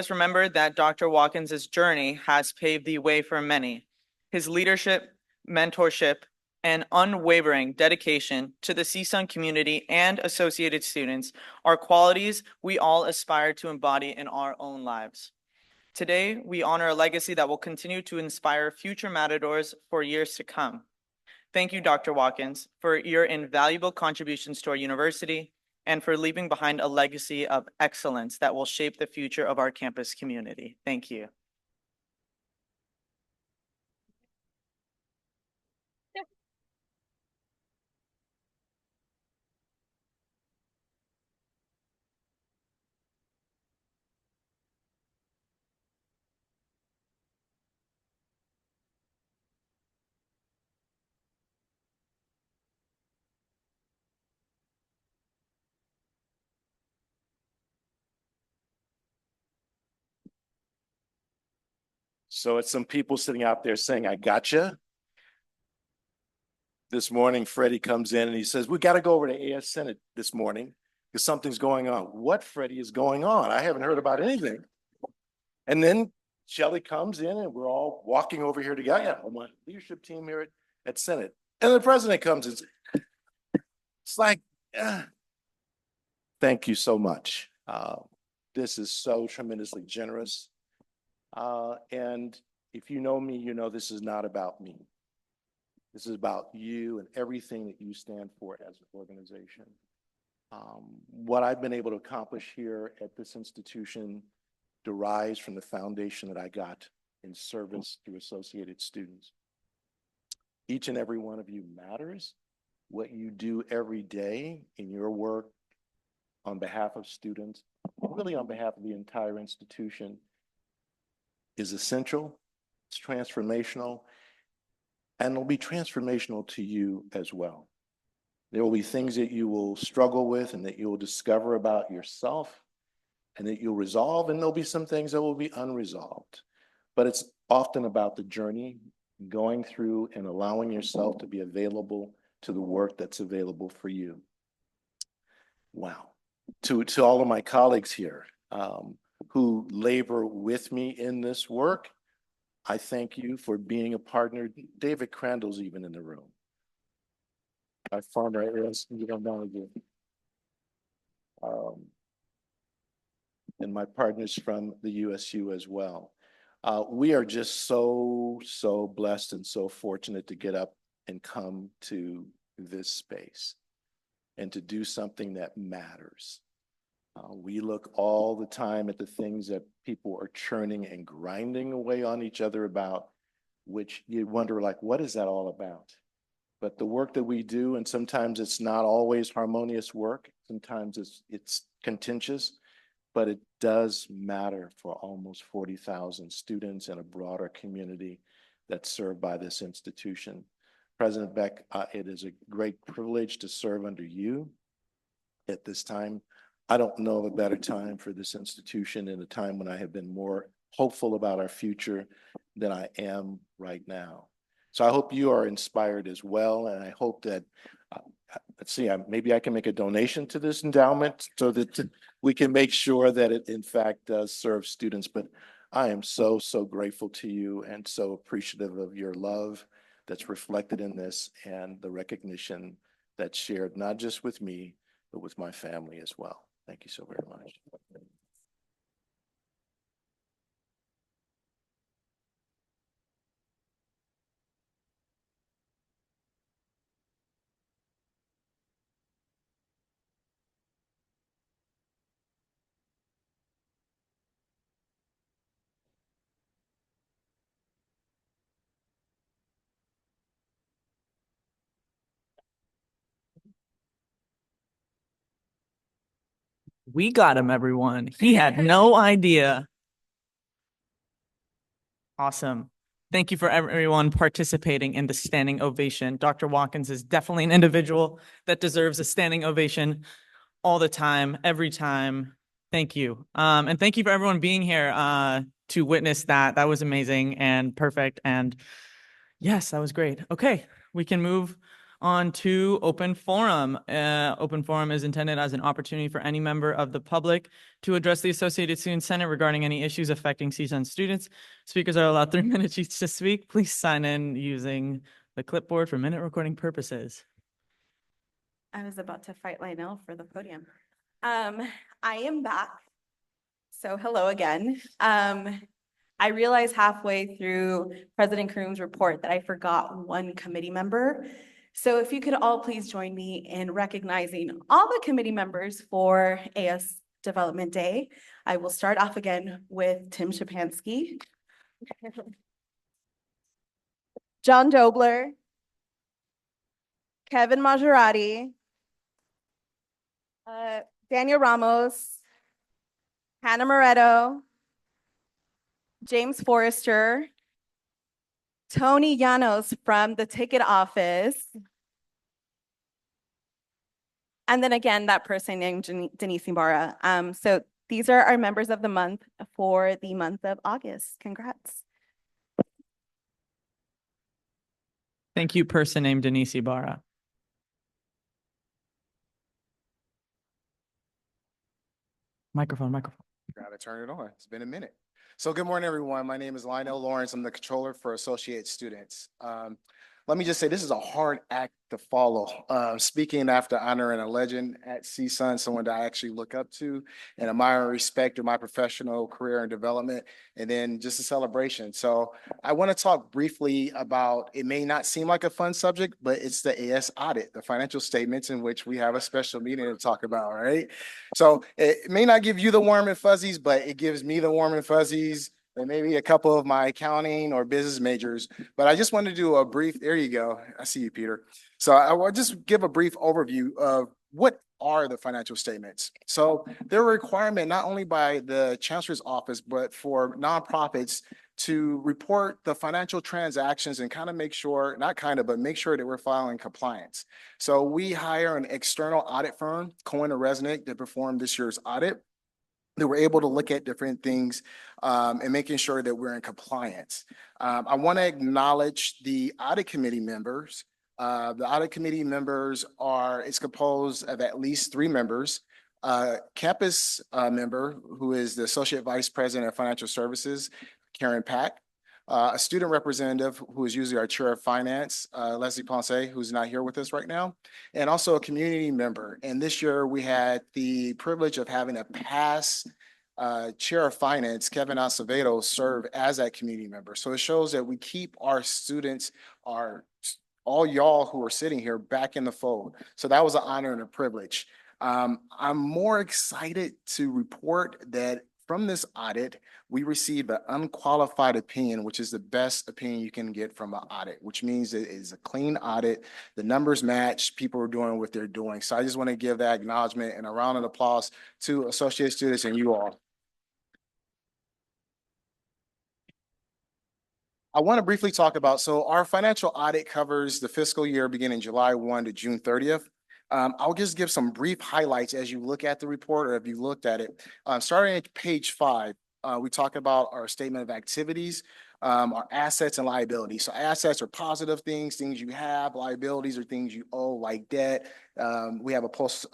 remember that Dr. Watkins's journey has paved the way for many. His leadership, mentorship, and unwavering dedication to the CSUN community and associated students are qualities we all aspire to embody in our own lives. Today, we honor a legacy that will continue to inspire future Matadors for years to come. Thank you, Dr. Watkins, for your invaluable contributions to our university and for leaving behind a legacy of excellence that will shape the future of our campus community. Thank you. So it's some people sitting out there saying, I gotcha. This morning, Freddie comes in and he says, we got to go over to AS Senate this morning because something's going on. What, Freddie, is going on? I haven't heard about anything. And then Shelley comes in and we're all walking over here together. Yeah, my leadership team here at Senate. And the president comes and it's like, thank you so much. This is so tremendously generous. And if you know me, you know this is not about me. This is about you and everything that you stand for as an organization. What I've been able to accomplish here at this institution derives from the foundation that I got in service to associated students. Each and every one of you matters. What you do every day in your work on behalf of students, really on behalf of the entire institution, is essential, it's transformational, and it'll be transformational to you as well. There will be things that you will struggle with and that you will discover about yourself and that you'll resolve, and there'll be some things that will be unresolved. But it's often about the journey, going through and allowing yourself to be available to the work that's available for you. Wow. To all of my colleagues here who labor with me in this work, I thank you for being a partner. David Crandall's even in the room. My farmer is, you don't know again. And my partners from the USU as well. We are just so blessed and so fortunate to get up and come to this space and to do something that matters. We look all the time at the things that people are churning and grinding away on each other about, which you wonder, like, what is that all about? But the work that we do, and sometimes it's not always harmonious work, sometimes it's contentious, but it does matter for almost 40,000 students in a broader community that's served by this institution. President Beck, it is a great privilege to serve under you at this time. I don't know of a better time for this institution in a time when I have been more hopeful about our future than I am right now. So I hope you are inspired as well. And I hope that, let's see, maybe I can make a donation to this endowment so that we can make sure that it in fact does serve students. But I am so grateful to you and so appreciative of your love that's reflected in this and the recognition that's shared not just with me, but with my family as well. Thank you so very much. We got him, everyone. He had no idea. Awesome. Thank you for everyone participating in the standing ovation. Dr. Watkins is definitely an individual that deserves a standing ovation all the time, every time. Thank you. And thank you for everyone being here to witness that. That was amazing and perfect. And yes, that was great. Okay, we can move on to open forum. Open forum is intended as an opportunity for any member of the public to address the Associated Student Senate regarding any issues affecting CSUN students. Speakers are allowed 3 minutes each to speak. Please sign in using the clipboard for minute recording purposes. I was about to fight Lionel for the podium. I am back. So hello again. I realized halfway through President Kroom's report that I forgot one committee member. So if you could all please join me in recognizing all the committee members for AS Development Day. I will start off again with Tim Shapansky, John Dobler, Kevin Maserati, Daniel Ramos, Hannah Moretto, James Forrester, Tony Llanos from the ticket office, and then again, that person named Denise Ibarra. So these are our members of the month for the month of August. Congrats. Thank you, person named Denise Ibarra. Microphone. Gotta turn it on. It's been a minute. So good morning, everyone. My name is Lionel Lawrence. I'm the controller for Associate Students. Let me just say, this is a hard act to follow. Speaking after honoring a legend at CSUN, someone that I actually look up to and admire and respect through my professional career and development, and then just a celebration. So I want to talk briefly about, it may not seem like a fun subject, but it's the AS audit, the financial statements in which we have a special meeting to talk about, right? So it may not give you the warm and fuzzies, but it gives me the warm and fuzzies, and maybe a couple of my accounting or business majors. But I just want to do a brief, there you go. I see you, Peter. So I will just give a brief overview of what are the financial statements. So they're a requirement not only by the Chancellor's office, but for nonprofits to report the financial transactions and kind of make sure, not kind of, but make sure that we're filing compliance. So we hire an external audit firm, Cohen & Resnick, to perform this year's audit. They were able to look at different things and making sure that we're in compliance. I want to acknowledge the audit committee members. The audit committee members it's composed of at least 3 members. Campus member, who is the Associate Vice President of Financial Services, Karen Pack. A student representative, who is usually our chair of finance, Leslie Ponce, who's not here with us right now, and also a community member. And this year we had the privilege of having a past chair of finance, Kevin Acevedo, serve as that community member. So it shows that we keep our students, all y'all who are sitting here, back in the fold. So that was an honor and a privilege. I'm more excited to report that from this audit, we received an unqualified opinion, which is the best opinion you can get from an audit, which means it is a clean audit. The numbers match, people are doing what they're doing. So I just want to give that acknowledgement and a round of applause to associate students and you all. I want to briefly talk about, so our financial audit covers the fiscal year beginning July 1 to June 30th. I'll just give some brief highlights as you look at the report or if you looked at it. Starting at page 5, we talk about our statement of activities. are assets and liabilities. So assets are positive things, things you have. Liabilities are things you owe, like debt. We have a post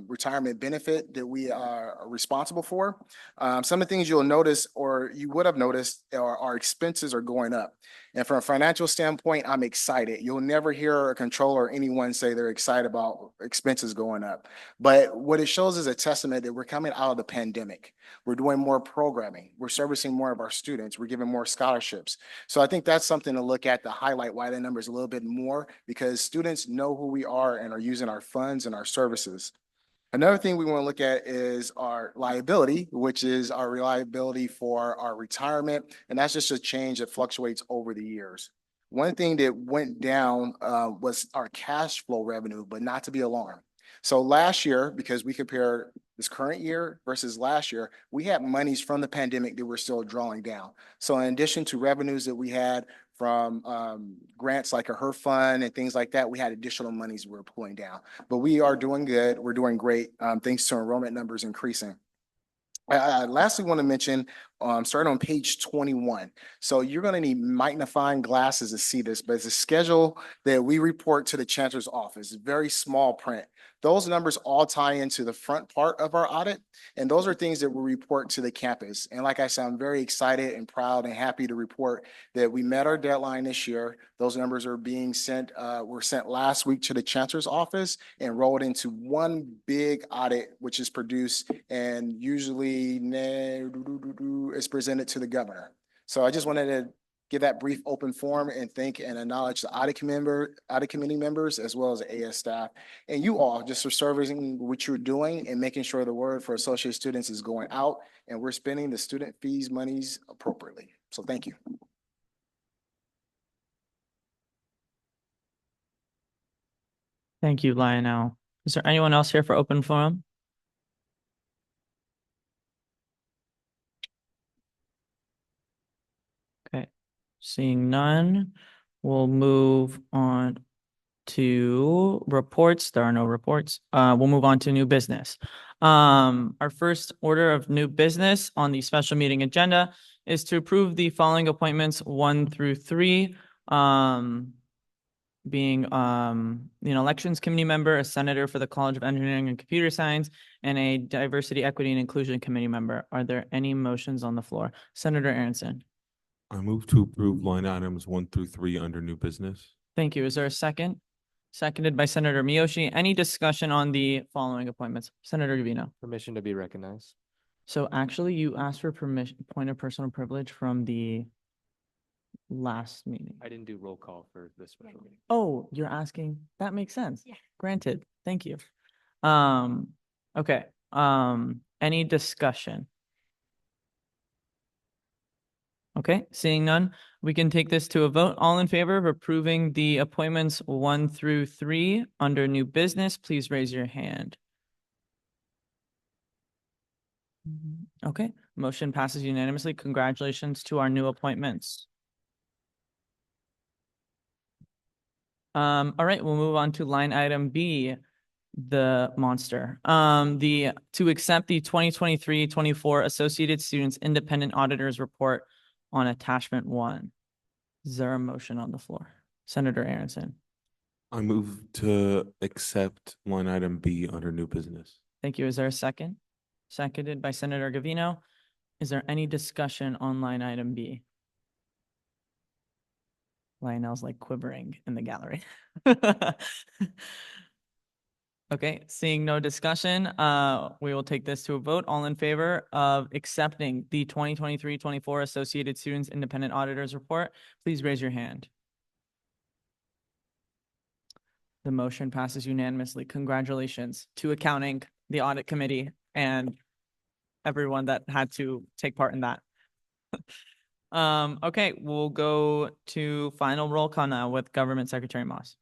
retirement benefit that we are responsible for. Some of the things you'll notice, or you would have noticed, are our expenses are going up. And from a financial standpoint, I'm excited. You'll never hear a controller or anyone say they're excited about expenses going up. But what it shows is a testament that we're coming out of the pandemic. We're doing more programming. We're servicing more of our students. We're giving more scholarships. So I think that's something to look at to highlight why that number is a little bit more, because students know who we are and are using our funds and our services. Another thing we want to look at is our liability, which is our reliability for our retirement. And that's just a change that fluctuates over the years. One thing that went down was our cash flow revenue, but not to be alarmed. So last year, because we compare this current year versus last year, we had monies from the pandemic that we're still drawing down. So in addition to revenues that we had from grants like a HERF fund and things like that, we had additional monies we were pulling down. But we are doing good. We're doing great thanks to enrollment numbers increasing. I lastly want to mention, starting on page 21. So you're going to need magnifying glasses to see this, but it's a schedule that we report to the chancellor's office. Very small print. Those numbers all tie into the front part of our audit, and those are things that we report to the campus. And like I said, I'm very excited and proud and happy to report that we met our deadline this year. Those numbers are being sent, were sent last week to the chancellor's office and rolled into one big audit, which is produced and usually is presented to the governor. So I just wanted to give that brief open forum and thank and acknowledge the audit committee members, as well as the AS staff, and you all just for serving what you're doing and making sure the word for associate students is going out and we're spending the student fees monies appropriately. So thank you. Thank you, Lionel. Is there anyone else here for open forum? Okay, seeing none, we'll move on to reports. There are no reports. We'll move on to new business. Our first order of new business on the special meeting agenda is to approve the following appointments 1 through 3. Being an elections committee member, a senator for the College of Engineering and Computer Science, and a diversity, equity, and inclusion committee member. Are there any motions on the floor? Senator Aronson. I move to approve line items 1 through 3 under new business. Thank you. Is there a second? Seconded by Senator Miyoshi. Any discussion on the following appointments? Senator Gavino. Permission to be recognized. So actually you asked for permission, point of personal privilege from the last meeting. I didn't do roll call for this special meeting. Oh, you're asking? That makes sense. Yeah. Granted. Thank you. Okay. Any discussion? Okay, seeing none, we can take this to a vote. All in favor of approving the appointments 1 through 3 under new business, please raise your hand. Okay, motion passes unanimously. Congratulations to our new appointments. All right, we'll move on to line item B, the monster. To accept the 2023-24 Associated Students Independent Auditors Report on attachment 1. Is there a motion on the floor? Senator Aronson. I move to accept line item B under new business. Thank you. Is there a second? Seconded by Senator Gavino. Is there any discussion on line item B? Lionel's like quivering in the gallery. Okay, seeing no discussion, we will take this to a vote. All in favor of accepting the 2023-24 Associated Students Independent Auditors Report, please raise your hand. The motion passes unanimously. Congratulations to accounting, the audit committee, and everyone that had to take part in that. Okay, we'll go to final roll call now with Government Secretary Moss.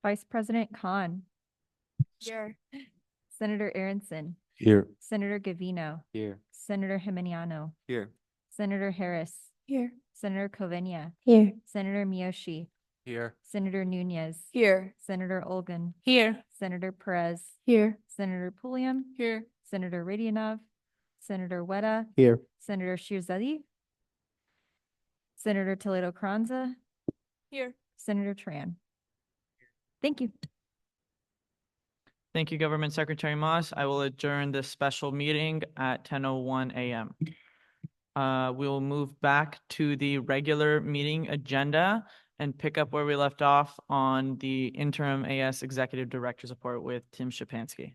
Vice President Khan. Here. Senator Aronson. Here. Senator Gavino. Here. Senator Jimeniano. Here. Senator Harris. Here. Senator Covenia. Here. Senator Miyoshi. Here. Senator Nunez. Here. Senator Olgun. Here. Senator Perez. Here. Senator Pulliam. Here. Senator Radionov. Senator Weta. Here. Senator Shirzadi. Senator Toledo Carranza, Here. Senator Tran. Thank you. Thank you, Government Secretary Moss. I will adjourn this special meeting at 10:01 a.m. We will move back to the regular meeting agenda and pick up where we left off on the interim AS Executive Director's report with Tim Shapansky.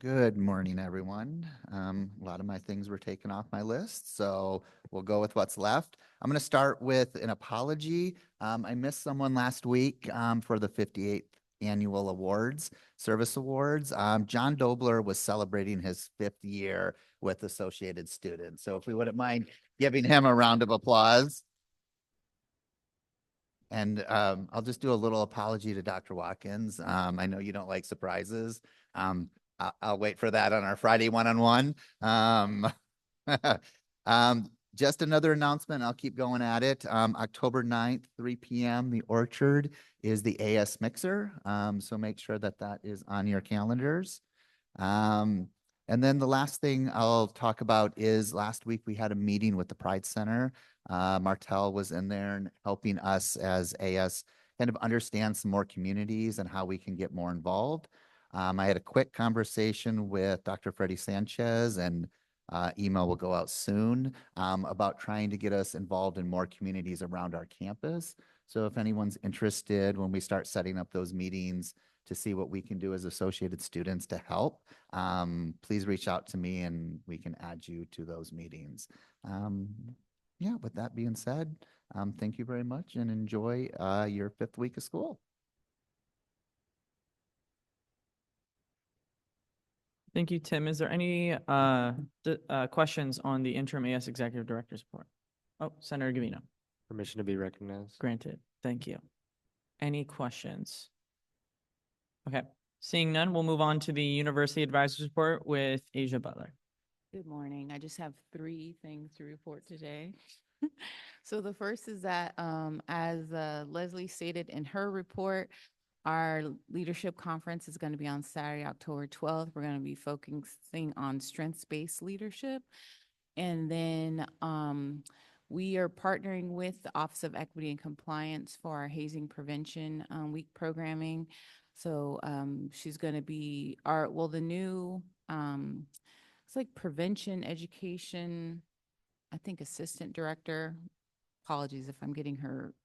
Good morning, everyone. A lot of my things were taken off my list, so we'll go with what's left. I'm going to start with an apology. I missed someone last week for the 58th Annual Awards, Service Awards. John Dobler was celebrating his 5th year with Associated Students. So if we wouldn't mind giving him a round of applause. And I'll just do a little apology to Dr. Watkins. I know you don't like surprises. I'll wait for that on our Friday one-on-one. Just another announcement. I'll keep going at it. October 9th, 3 p.m. The Orchard is the AS Mixer. So make sure that that is on your calendars. And then the last thing I'll talk about is last week we had a meeting with the Pride Center. Martel was in there and helping us as AS kind of understand some more communities and how we can get more involved. I had a quick conversation with Dr. Freddie Sanchez, and email will go out soon about trying to get us involved in more communities around our campus. So if anyone's interested, when we start setting up those meetings to see what we can do as Associated Students to help, please reach out to me and we can add you to those meetings. Yeah, with that being said, thank you very much and enjoy your 5th week of school. Thank you, Tim. Is there any questions on the interim AS Executive Director's report? Oh, Senator Gavino. Permission to be recognized. Granted. Thank you. Any questions? Okay. Seeing none, we'll move on to the University Advisors Report with Asia Butler. Good morning. I just have 3 things to report today. So the first is that, as Leslie stated in her report, our leadership conference is going to be on Saturday, October 12th. We're going to be focusing on strengths-based leadership. And then we are partnering with the Office of Equity and Compliance for our hazing prevention week programming. So she's going to be the new, it's like prevention education, I think assistant director. Apologies if I'm getting her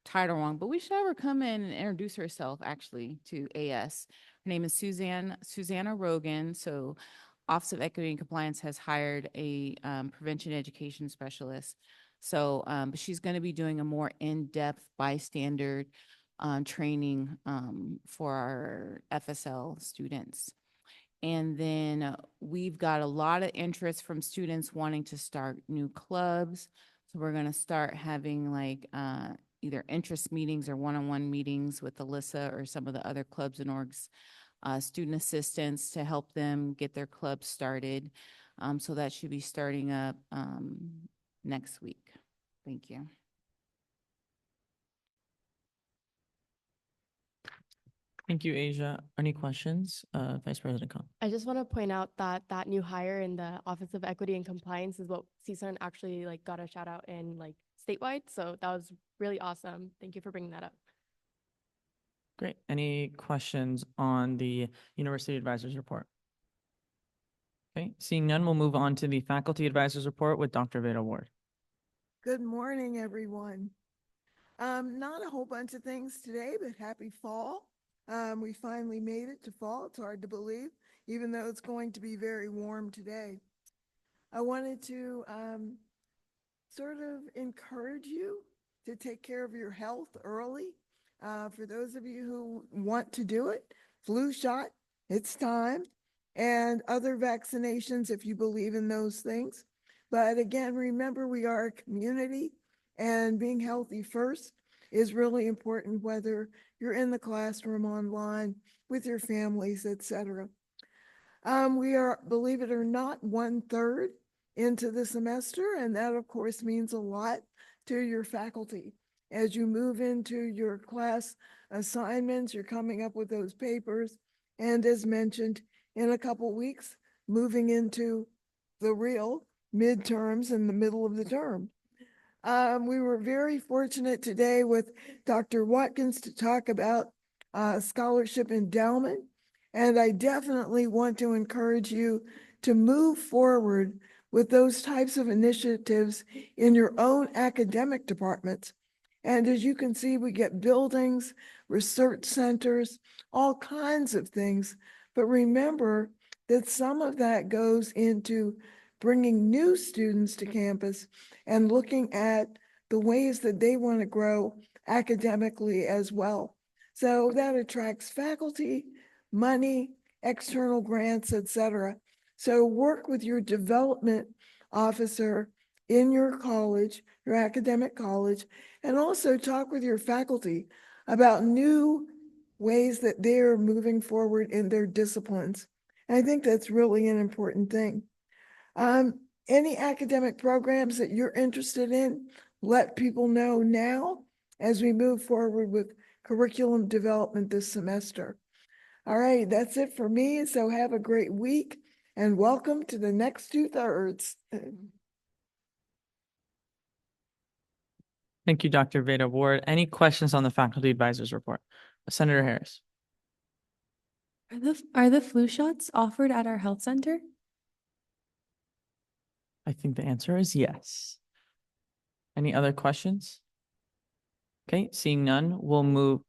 title wrong, but we should have her come in and introduce herself actually to AS. Her name is Susanna Rogan. So Office of Equity and Compliance has hired a prevention education specialist. So but she's going to be doing a more in-depth bystander training for our FSL students. And then we've got a lot of interest from students wanting to start new clubs. So we're going to start having like either interest meetings or one-on-one meetings with Alyssa or some of the other clubs and orgs, student assistants to help them get their clubs started. So that should be starting up next week. Thank you. Thank you, Asia. Any questions? Vice President Khan. I just want to point out that that new hire in the Office of Equity and Compliance is what CSUN actually like got a shout out in like statewide. So that was really awesome. Thank you for bringing that up. Great. Any questions on the University Advisors Report? Okay, seeing none, we'll move on to the Faculty Advisors Report with Dr. Veda Ward. Good morning, everyone. Not a whole bunch of things today, but happy fall. We finally made it to fall. It's hard to believe, even though it's going to be very warm today. I wanted to sort of encourage you to take care of your health early. For those of you who want to do it, flu shot, it's time, and other vaccinations if you believe in those things. But again, remember, we are a community, and being healthy first is really important, whether you're in the classroom, online, with your families, etc. We are, believe it or not, 1/3 into the semester, and that of course means a lot to your faculty. As you move into your class assignments, you're coming up with those papers, and as mentioned, in a couple weeks, moving into the real midterms in the middle of the term. We were very fortunate today with Dr. Watkins to talk about scholarship endowment. And I definitely want to encourage you to move forward with those types of initiatives in your own academic departments. And as you can see, we get buildings, research centers, all kinds of things. But remember that some of that goes into bringing new students to campus and looking at the ways that they want to grow academically as well. So that attracts faculty, money, external grants, etc. So work with your development officer in your college, your academic college, and also talk with your faculty about new ways that they're moving forward in their disciplines. And I think that's really an important thing. Any academic programs that you're interested in, let people know now as we move forward with curriculum development this semester. All right, that's it for me. So have a great week and welcome to the next 2/3. Thank you, Dr. Veda Ward. Any questions on the faculty advisors report? Senator Harris. Are the flu shots offered at our health center? I think the answer is yes. Any other questions? Okay, seeing none, we'll move.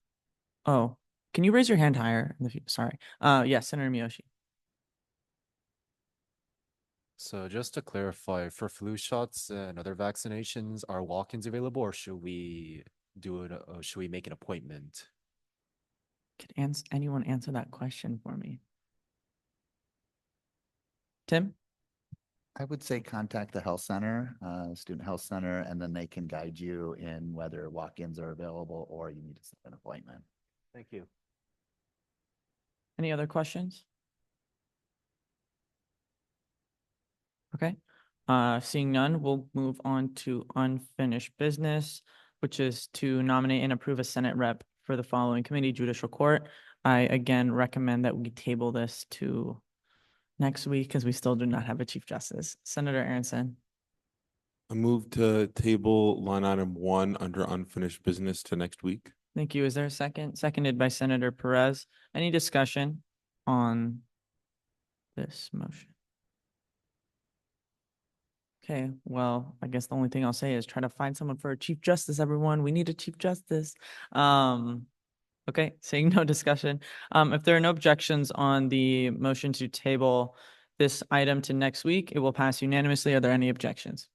Oh, can you raise your hand higher? Sorry. Yes, Senator Miyoshi. So just to clarify, for flu shots and other vaccinations, are walk-ins available, or should we do it? Should we make an appointment? Can anyone answer that question for me? Tim? I would say contact the health center, student health center, and then they can guide you in whether walk-ins are available or you need to set an appointment. Thank you. Any other questions? Okay, seeing none, we'll move on to unfinished business, which is to nominate and approve a Senate rep for the following committee: Judicial Court. I again recommend that we table this to next week because we still do not have a Chief Justice. Senator Aronson. I move to table line item 1 under unfinished business to next week. Thank you. Is there a second? Seconded by Senator Perez. Any discussion on this motion? Okay, well, I guess the only thing I'll say is try to find someone for a Chief Justice, everyone. We need a Chief Justice. Okay, seeing no discussion. If there are no objections on the motion to table this item to next week, it will pass unanimously. Are there any objections?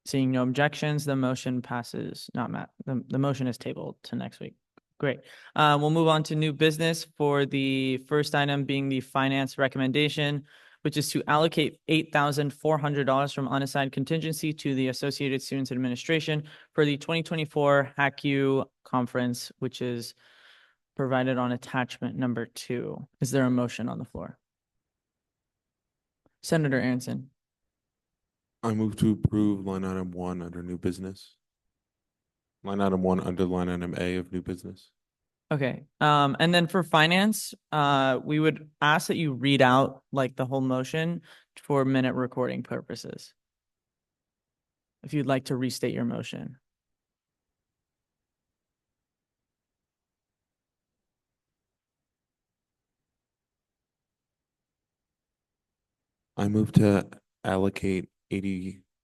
Seeing no objections, the motion passes, the motion is tabled to next week. Great. We'll move on to new business for the first item being the finance recommendation, which is to allocate $8,400 from unassigned contingency to the Associated Students Administration for the 2024 HACU conference, which is provided on attachment number 2. Is there a motion on the floor? Senator Aronson. I move to approve line item 1 under new business. Line item 1 under line item A of new business. Okay, and then for finance, we would ask that you read out like the whole motion for minute recording purposes. If you'd like to restate your motion. I move to allocate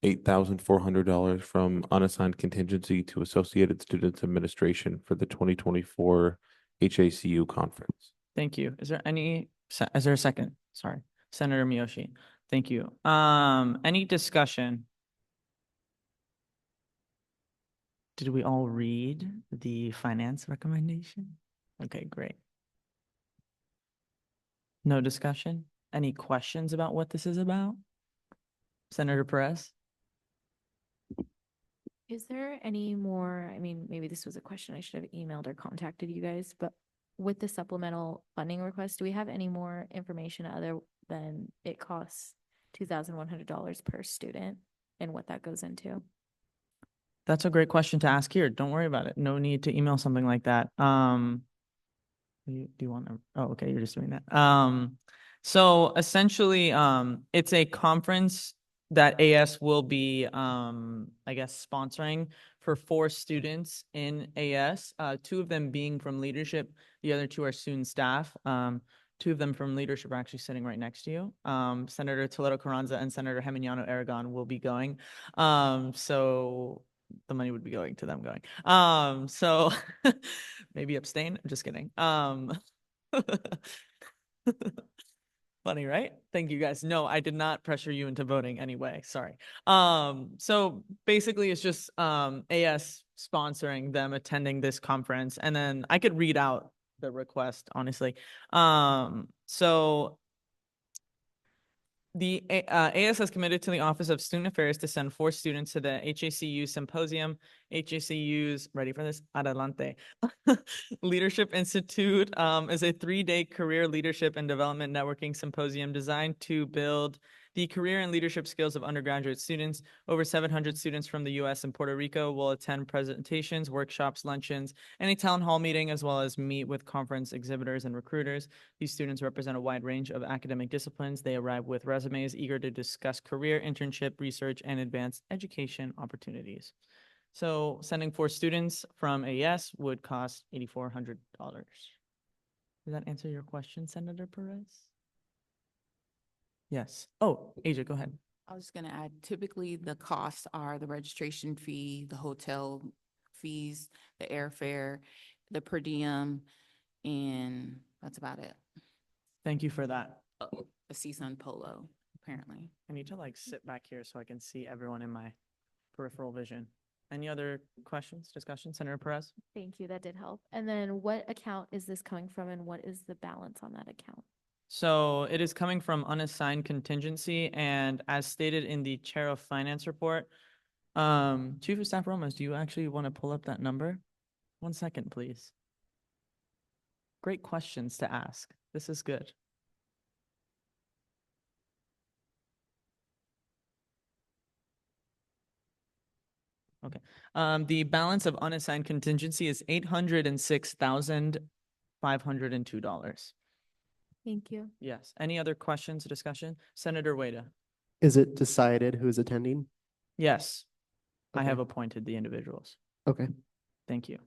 $88,400 from unassigned contingency to Associated Students Administration for the 2024 HACU conference. Thank you. Is there a second? Sorry, Senator Miyoshi. Thank you. Any discussion? Did we all read the finance recommendation? Okay, great. No discussion? Any questions about what this is about? Senator Perez? Is there any more, I mean, maybe this was a question I should have emailed or contacted you guys, but with the supplemental funding request, do we have any more information other than it costs $2,100 per student and what that goes into? That's a great question to ask here. Don't worry about it. No need to email something like that. Do you want to? Oh, okay. You're just doing that. So essentially, it's a conference that AS will be, I guess, sponsoring for 4 students in AS, 2 of them being from leadership, the other 2 are student staff. 2 of them from leadership are actually sitting right next to you. Senator Toledo Carranza and Senator Geminiano Aragon will be going. So the money would be going to them going. So maybe abstain. I'm just kidding. Funny, right? Thank you guys. No, I did not pressure you into voting anyway. Sorry. So basically it's just AS sponsoring them attending this conference, and then I could read out the request, honestly. So the AS has committed to the Office of Student Affairs to send 4 students to the HACU Symposium. HACU's, ready for this? Adelante. Leadership Institute is a 3-day career leadership and development networking symposium designed to build the career and leadership skills of undergraduate students. Over 700 students from the US and Puerto Rico will attend presentations, workshops, luncheons, and a town hall meeting, as well as meet with conference exhibitors and recruiters. These students represent a wide range of academic disciplines. They arrive with resumes eager to discuss career, internship, research, and advanced education opportunities. So sending 4 students from AS would cost $8,400. Does that answer your question, Senator Perez? Yes. Oh, Asia, go ahead. I was just gonna add, typically the costs are the registration fee, the hotel fees, the airfare, the per diem, and that's about it. Thank you for that. The CSUN polo, apparently. I need to like sit back here so I can see everyone in my peripheral vision. Any other questions, discussion? Senator Perez? Thank you. That did help. And then what account is this coming from and what is the balance on that account? So it is coming from unassigned contingency, and as stated in the Chair of Finance report, Chief of Staff Romas, do you actually want to pull up that number? 1 second, please. Great questions to ask. This is good. Okay. The balance of unassigned contingency is $806,502. Thank you. Yes. Any other questions, discussion? Senator Wada? Is it decided who's attending? Yes. I Okay. have appointed the individuals. Okay. Thank you.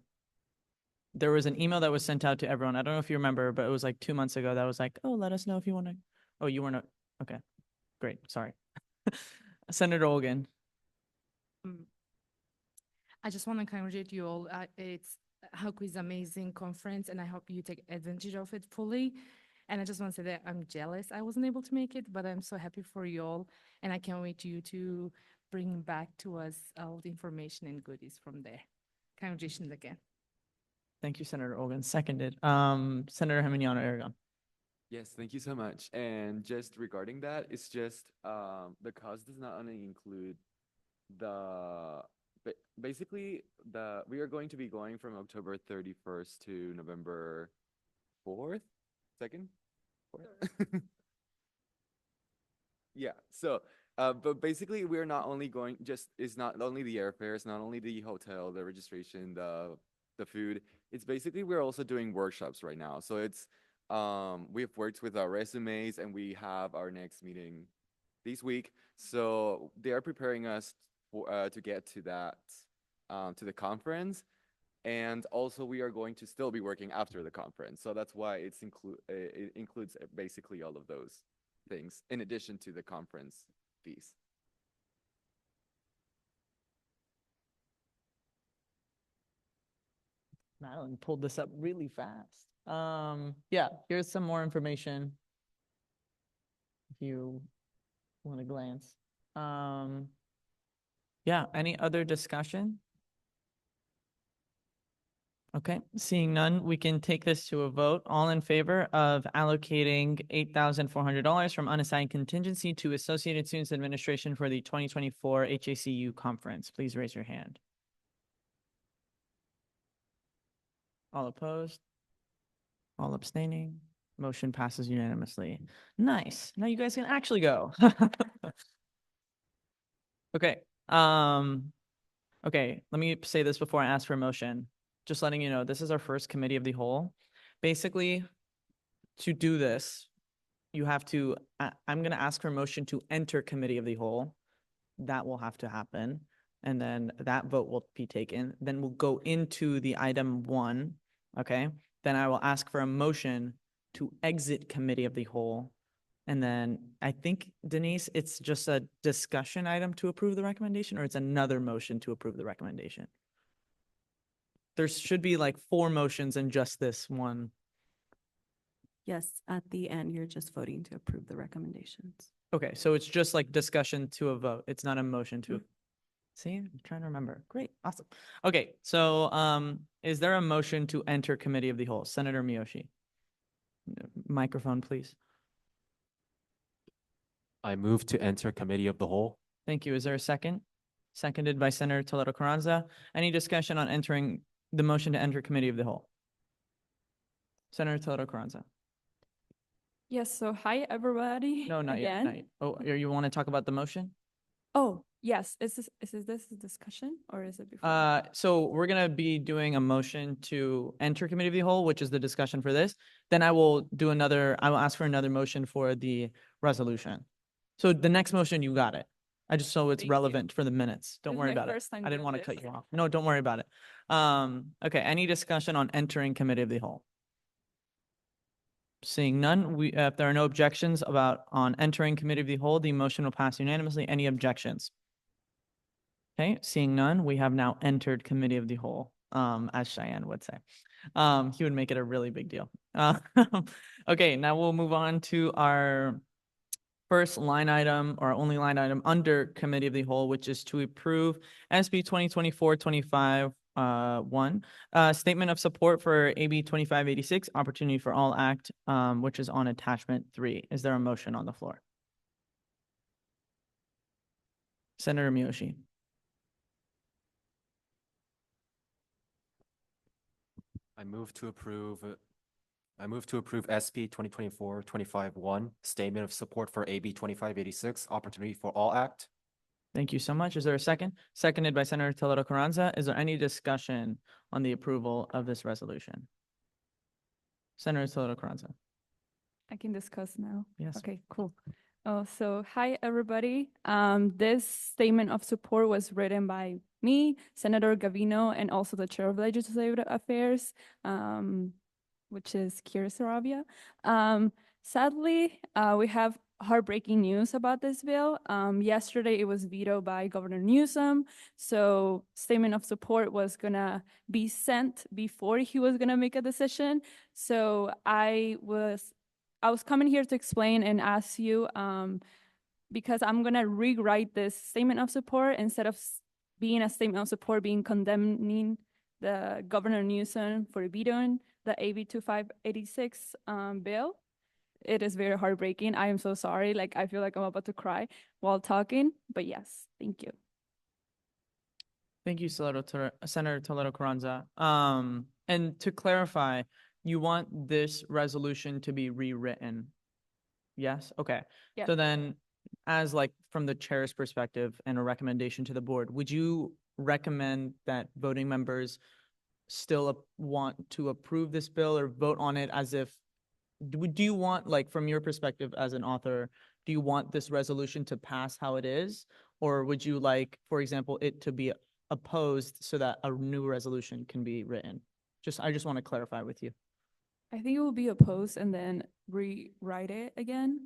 There was an email that was sent out to everyone. I don't know if you remember, but it was like 2 months ago that was like, oh, let us know if you want to. Oh, you weren't. Okay. Great. Sorry. Senator Olgan. I just want to congratulate you all. It's HACU is amazing conference, and I hope you take advantage of it fully. And I just want to say that I'm jealous I wasn't able to make it, but I'm so happy for you all, and I can't wait you to bring back to us all the information and goodies from there. Congratulations again. Thank you, Senator Olgan. Seconded. Senator Geminiano Aragon. Yes, thank you so much. And just regarding that, it's just the cost does not only include basically we are going to be going from October 31st to November 4th, 2nd, 4th. Yeah, so but basically we're not only going it's not only the airfare, it's not only the hotel, the registration, the food. It's basically we're also doing workshops right now. So it's we've worked with our resumes and we have our next meeting this week. So they are preparing us for, to get to that to the conference, and also we are going to still be working after the conference. So that's why it includes basically all of those things in addition to the conference fees. Madeline pulled this up really fast. Yeah, here's some more information if you want to glance. Yeah, any other discussion? Okay, seeing none, we can take this to a vote. All in favor of allocating $8,400 from unassigned contingency to Associated Students Administration for the 2024 HACU conference, please raise your hand. All opposed? All abstaining? Motion passes unanimously. Nice. Now you guys can actually go. Okay. Okay, let me say this before I ask for a motion. Just letting you know, this is our first committee of the whole. Basically, to do this, you have to, I'm going to ask for a motion to enter committee of the whole. that will have to happen. And then that vote will be taken. Then we'll go into the item 1, okay? Then I will ask for a motion to exit committee of the whole. And then I think, Denise, it's just a discussion item to approve the recommendation, or it's another motion to approve the recommendation? There should be like 4 motions in just this one. Yes, at the end, you're just voting to approve the recommendations. Okay, so it's just like discussion to a vote. It's not a motion to. See, I'm trying to remember. Great, awesome. Okay, so is there a motion to enter committee of the whole? Senator Miyoshi. Microphone, please. I move to enter committee of the whole. Thank you. Is there a second? Seconded by Senator Toledo Carranza. Any discussion on entering the motion to enter committee of the whole? Senator Toledo Carranza. Yes, so hi, everybody. No, not yet. again. Not yet. Oh, you want to talk about the motion? Oh, yes, is this a discussion or is it before? So we're gonna be doing a motion to enter committee of the whole, which is the discussion for this. Then I will ask for another motion for the resolution. So the next motion, you got it. I just, so it's Thank you. relevant for the minutes. Don't This is worry my about it. first time I didn't doing want to this. cut you off. No, don't worry about it. Okay, any discussion on entering committee of the whole? Seeing none, if there are no objections on entering committee of the whole, the motion will pass unanimously. Any objections? Okay, seeing none, we have now entered committee of the whole, as Cheyenne would say. He would make it a really big deal. Okay, now we'll move on to our first line item, or only line item under committee of the whole, which is to approve SB 2024-25 1, statement of support for AB 2586, Opportunity for All Act, which is on attachment 3. Is there a motion on the floor? Senator Miyoshi. I move to approve SB 2024-25-1, statement of support for AB 2586, Opportunity for All Act. Thank you so much. Is there a second? Seconded by Senator Toledo Carranza. Is there any discussion on the approval of this resolution? Senator Toledo Carranza. I can discuss now. Yes. Okay, cool. Oh, so hi, everybody. This statement of support was written by me, Senator Gavino, and also the Chair of Legislative Affairs, which is Kira Saravia. Sadly, we have heartbreaking news about this bill. Yesterday, it was vetoed by Governor Newsom. So statement of support was gonna be sent before he was gonna make a decision. So I was coming here to explain and ask you, because I'm gonna rewrite this statement of support instead of being a statement of support, being condemning the Governor Newsom for vetoing the AB 2586 bill. It is very heartbreaking. I am so sorry. Like, I feel like I'm about to cry while talking, but yes, thank you. Thank you, Senator Toledo Carranza. And to clarify, you want this resolution to be rewritten? Yes? Okay. Yeah. So then, as like from the chair's perspective and a recommendation to the board, would you recommend that voting members still want to approve this bill or vote on it as if, do you want, like, from your perspective as an author, do you want this resolution to pass how it is? Or would you like, for example, it to be opposed so that a new resolution can be written? I just want to clarify with you. I think it will be opposed and then rewrite it again.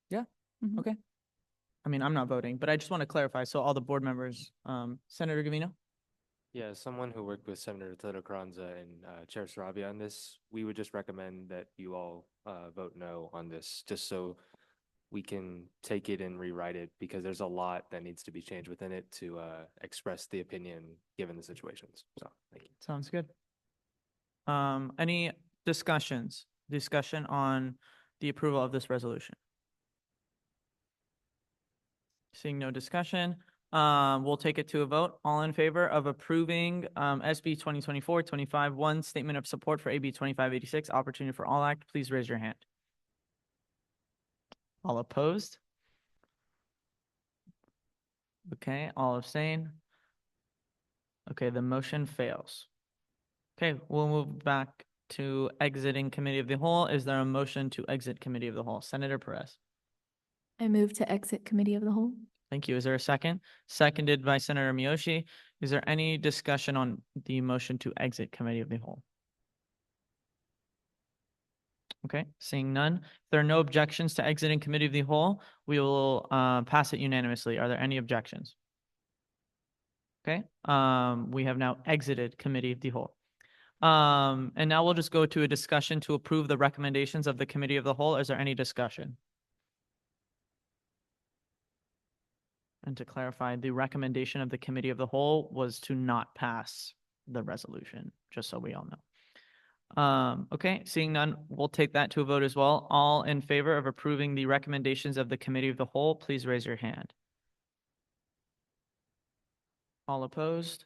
Yeah. Mhm. Okay. I mean, I'm not voting, but I just want to clarify. So all the board members, Senator Gavino? Yeah, as someone who worked with Senator Toledo Carranza and Chair Saravia on this, we would just recommend that you all vote no on this, just so we can take it and rewrite it, because there's a lot that needs to be changed within it to express the opinion given the situations. So, thank you. Sounds good. Any discussion on the approval of this resolution? Seeing no discussion, we'll take it to a vote. All in favor of approving SB 2024-25-1, statement of support for AB 2586, Opportunity for All Act, please raise your hand. All opposed? Okay, all abstain? Okay, the motion fails. Okay, we'll move back to exiting committee of the whole. Is there a motion to exit committee of the whole? Senator Perez. I move to exit committee of the whole. Thank you. Is there a second? Seconded by Senator Miyoshi. Is there any discussion on the motion to exit committee of the whole? Okay, seeing none. If there are no objections to exiting committee of the whole, we will pass it unanimously. Are there any objections? Okay, we have now exited committee of the whole. And now we'll just go to a discussion to approve the recommendations of the committee of the whole. Is there any discussion? And to clarify, the recommendation of the committee of the whole was to not pass the resolution, just so we all know. Okay, seeing none, we'll take that to a vote as well. All in favor of approving the recommendations of the committee of the whole, please raise your hand. All opposed?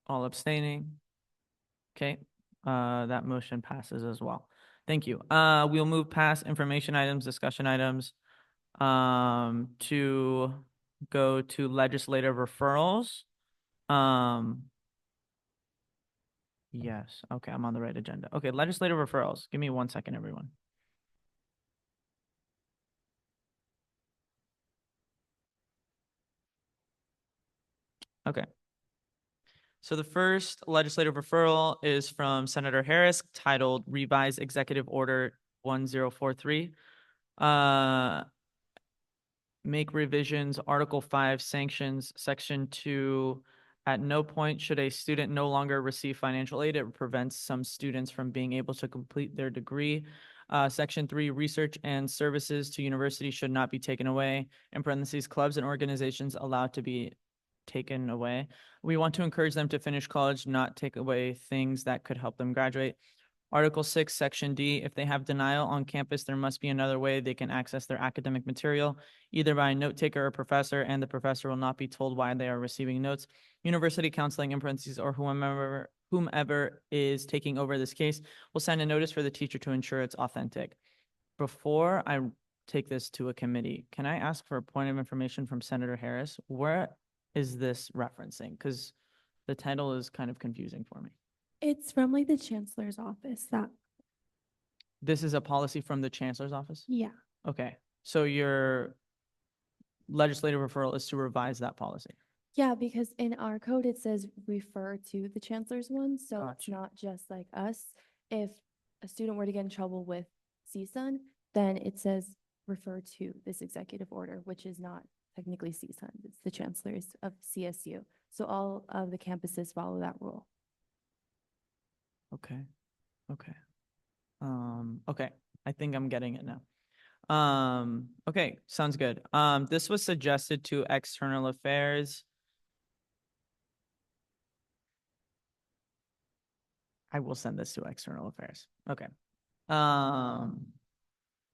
All abstaining? Okay, that motion passes as well. Thank you. We'll move past information items, discussion items, to go to legislative referrals. Yes, okay, I'm on the right agenda. Okay, legislative referrals. Give me 1 second, everyone. Okay. So the first legislative referral is from Senator Harris, titled Revised Executive Order 1043. Make revisions, Article 5 sanctions, Section 2. At no point should a student no longer receive financial aid. It prevents some students from being able to complete their degree. Section 3, research and services to universities should not be taken away. In parentheses, clubs and organizations allowed to be taken away. We want to encourage them to finish college, not take away things that could help them graduate. Article 6, Section D, if they have denial on campus, there must be another way they can access their academic material, either by a note taker or professor, and the professor will not be told why they are receiving notes. University counseling, in parentheses, or whomever is taking over this case will send a notice for the teacher to ensure it's authentic. Before I take this to a committee, can I ask for a point of information from Senator Harris? Where is this referencing? Because the title is kind of confusing for me. It's from like the chancellor's office that, This is a policy from the chancellor's office? yeah. Okay, so your legislative referral is to revise that policy. Yeah, because in our code, it says refer to the chancellor's one, so it's Gotcha. not just like us. If a student were to get in trouble with CSUN, then it says refer to this executive order, which is not technically CSUN, it's the chancellors of CSU. So all of the campuses follow that rule. Okay, okay. Okay, I think I'm getting it now. Okay, sounds good. This was suggested to External Affairs. I will send this to External Affairs. Okay.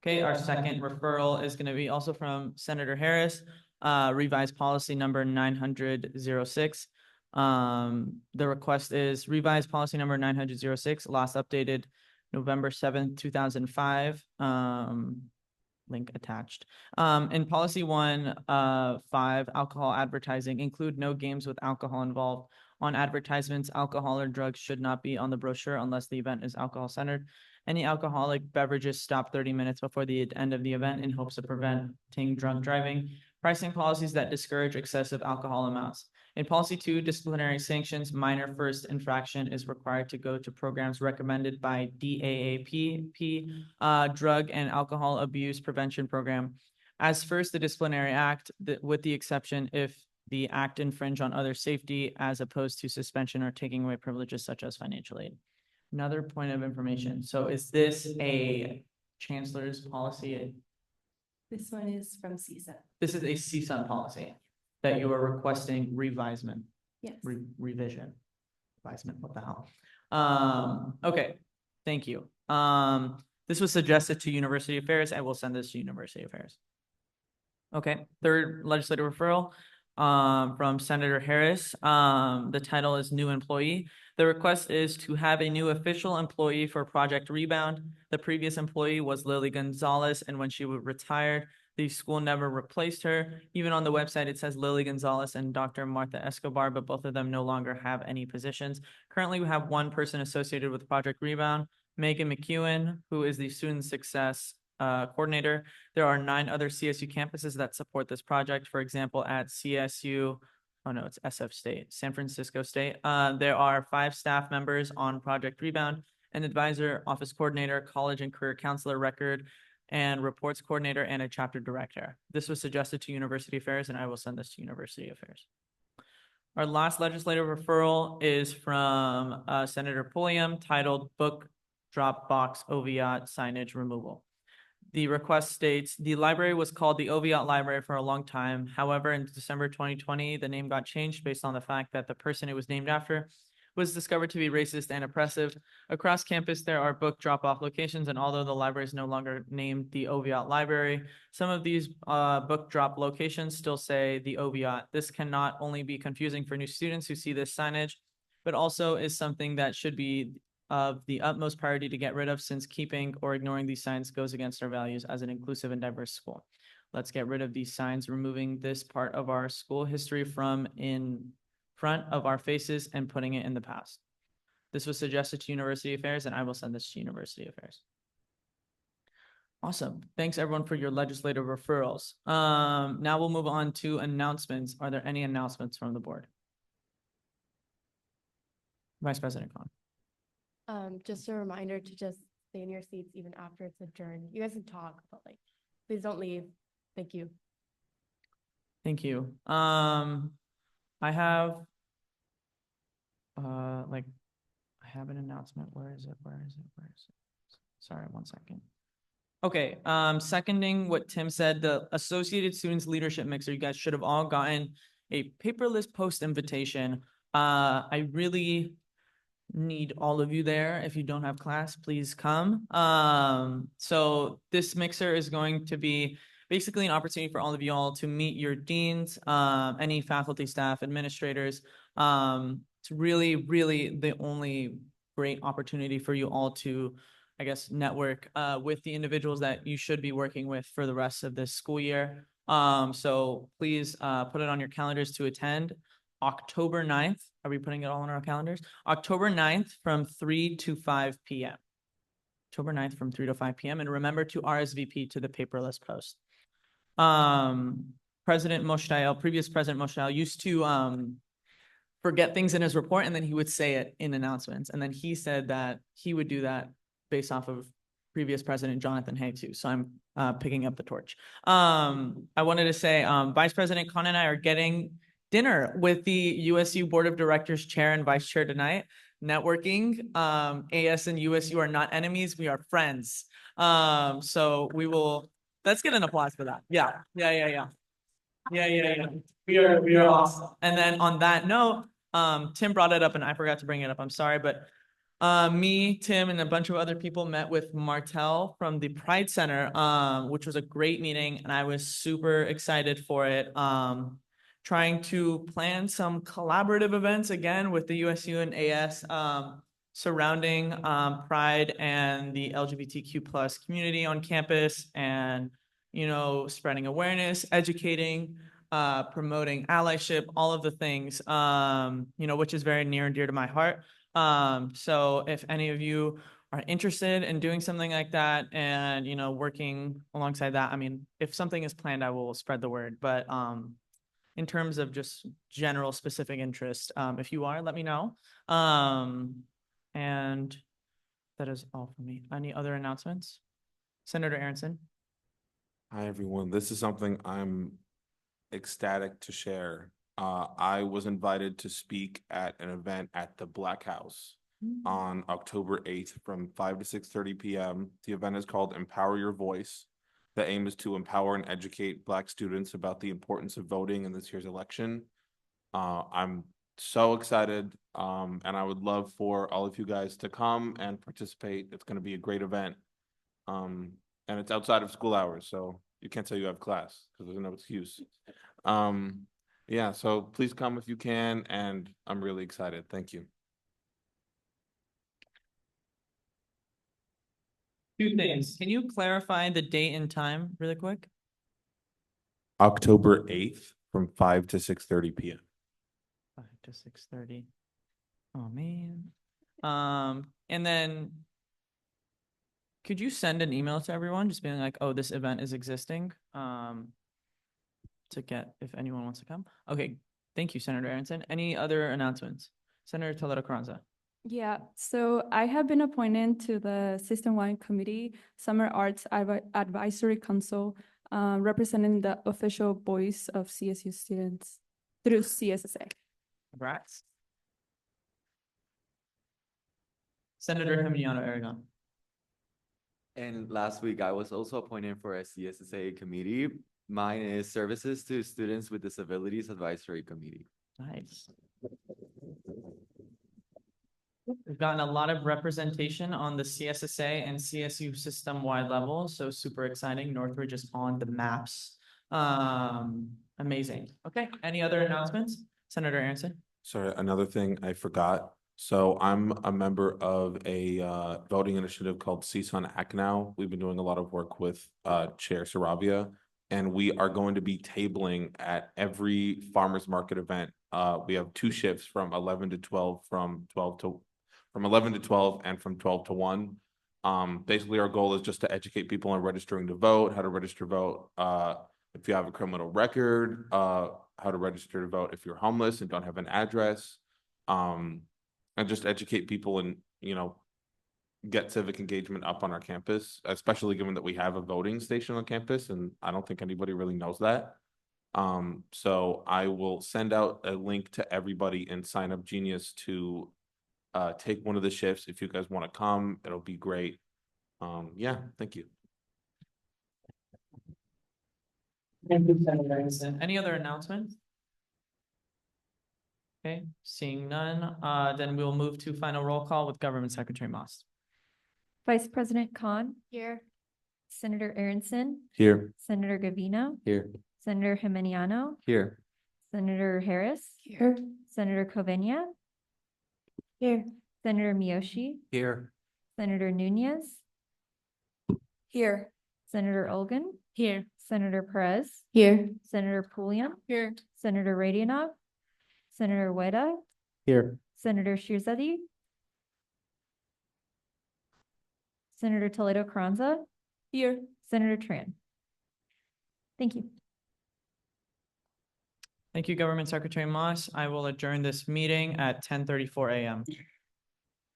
Okay, our second referral is going to be also from Senator Harris, revised policy number 900-06. The request is revised policy number 900-06, last updated November 7th, 2005. Link attached. In policy 1.5, alcohol advertising, include no games with alcohol involved. On advertisements, alcohol or drugs should not be on the brochure unless the event is alcohol centered. Any alcoholic beverages stop 30 minutes before the end of the event in hopes of preventing drunk driving. Pricing policies that discourage excessive alcohol amounts. In policy 2, disciplinary sanctions, minor first infraction is required to go to programs recommended by DAAP, Drug and Alcohol Abuse Prevention Program. As first, the disciplinary act, with the exception if the act infringe on other safety as opposed to suspension or taking away privileges such as financial aid. Another point of information. So is this a chancellor's policy? This one is from CSUN. This is a CSUN policy that you are requesting revisement. Yes. Revision. Revisement, what the hell? Okay, thank you. This was suggested to University Affairs. I will send this to University Affairs. Okay, third legislative referral from Senator Harris. The title is New Employee. The request is to have a new official employee for Project Rebound. The previous employee was Lily Gonzalez, and when she retired, the school never replaced her. Even on the website, it says Lily Gonzalez and Dr. Martha Escobar, but both of them no longer have any positions. Currently, we have one person associated with Project Rebound, Megan McEwen, who is the student success coordinator. There are 9 other CSU campuses that support this project. For example, at CSU, oh no, it's SF State, San Francisco State. There are 5 staff members on Project Rebound, an advisor, office coordinator, college and career counselor, record and reports coordinator, and a chapter director. This was suggested to University Affairs, and I will send this to University Affairs. Our last legislative referral is from Senator Pulliam, titled Book Drop Box Oviatt Signage Removal. The request states, the library was called the Oviatt Library for a long time. However, in December 2020, the name got changed based on the fact that the person it was named after was discovered to be racist and oppressive. Across campus, there are book drop-off locations, and although the library is no longer named the Oviatt Library, some of these book drop locations still say the Oviatt. This can not only be confusing for new students who see this signage, but also is something that should be of the utmost priority to get rid of, since keeping or ignoring these signs goes against our values as an inclusive and diverse school. Let's get rid of these signs, removing this part of our school history from in front of our faces and putting it in the past. This was suggested to University Affairs, and I will send this to University Affairs. Awesome. Thanks everyone for your legislative referrals. Now we'll move on to announcements. Are there any announcements from the board? Vice President Khan. Just a reminder to just stay in your seats even after it's adjourned. You guys can talk, but like, please don't leave. Thank you. Thank you. I have I have an announcement. Where is it? Sorry, one second. Okay, seconding what Tim said, the Associated Students Leadership Mixer, you guys should have all gotten a paperless post invitation. I really need all of you there. If you don't have class, please come. So this mixer is going to be basically an opportunity for all of you all to meet your deans, any faculty, staff, administrators. It's really, really the only great opportunity for you all to, I guess, network with the individuals that you should be working with for the rest of this school year. So please put it on your calendars to attend. October 9th, are we putting it all on our calendars? October 9th from 3 to 5 p.m. October 9th from 3 to 5 p.m. And remember to RSVP to the paperless post. President Moshtael, previous President Moshtael used to forget things in his report, and then he would say it in announcements. And then he said that he would do that based off of previous President Jonathan Hay too. So I'm picking up the torch. I wanted to say Vice President Khan and I are getting dinner with the USU Board of Directors Chair and Vice Chair tonight. Networking. AS and USU are not enemies, we are friends. So we will, let's get an applause for that. Yeah. We are awesome. And then on that note, Tim brought it up and I forgot to bring it up. I'm sorry, but me, Tim, and a bunch of other people met with Martel from the Pride Center, which was a great meeting, and I was super excited for it. Trying to plan some collaborative events again with the USU and AS surrounding Pride and the LGBTQ+ community on campus, and spreading awareness, educating, promoting allyship, all of the things, which is very near and dear to my heart. So if any of you are interested in doing something like that and, working alongside that, I mean, if something is planned, I will spread the word. But in terms of just general specific interest, if you are, let me know. And that is all for me. Any other announcements? Senator Aronson. Hi, everyone. This is something I'm ecstatic to share. I was invited to speak at an event at the Black House on October 8th from 5 to 6:30 p.m. The event is called Empower Your Voice. The aim is to empower and educate Black students about the importance of voting in this year's election. I'm so excited, and I would love for all of you guys to come and participate. It's going to be a great event, and it's outside of school hours, so you can't say you have class because there's no excuse. Yeah, so please come if you can, and I'm really excited. Thank you. Two things. Can you clarify the date and time really quick? October 8th from 5 to 6:30 p.m. 5 to 6:30. Oh man. And then could you send an email to everyone, just being like, oh, this event is existing? To get, if anyone wants to come. Okay, thank you, Senator Aronson. Any other announcements? Senator Toledo Carranza. Yeah, so I have been appointed to the System-wide Committee, Summer Arts Advisory Council, representing the official voice of CSU students through CSSA. Congrats. Senator Geminiano Aragon. And last week, I was also appointed for a CSSA committee. Mine is Services to Students with Disabilities Advisory Committee. Nice. We've gotten a lot of representation on the CSSA and CSU system-wide level, so super exciting. Northridge is on the maps. Amazing. Okay, any other announcements? Senator Aronson? Sorry, another thing I forgot. So I'm a member of a voting initiative called CSUN Act Now. We've been doing a lot of work with Chair Saravia, and we are going to be tabling at every farmers market event. We have 2 shifts from 11 to 12, from 11 to 12, and from 12 to 1. Basically, our goal is just to educate people on registering to vote, how to register to vote. If you have a criminal record, how to register to vote if you're homeless and don't have an address. And just educate people and, get civic engagement up on our campus, especially given that we have a voting station on campus, and I don't think anybody really knows that. So I will send out a link to everybody in Sign Up Genius to take one of the shifts. If you guys want to come, it'll be great. Yeah, thank you. Thank you, Senator Aronson. Any other announcements? Okay, seeing none, then we'll move to final roll call with Government Secretary Moss. Vice President Khan. Here. Senator Aronson. Here. Senator Gavino. Here. Senator Geminiano. Here. Senator Harris. Here. Senator Covenia. Here. Senator Miyoshi. Here. Senator Nunez. Here. Senator Olgan. Here. Senator Perez. Here. Senator Pulliam. Here. Senator Radionov. Senator Weda. Here. Senator Shirzadi. Senator Toledo Carranza. Here. Senator Tran. Thank you. Thank you, Government Secretary Moss. I will adjourn this meeting at 10:34 a.m.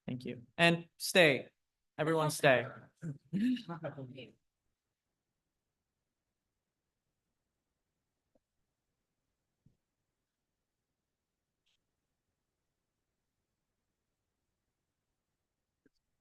Thank you. And stay, everyone stay.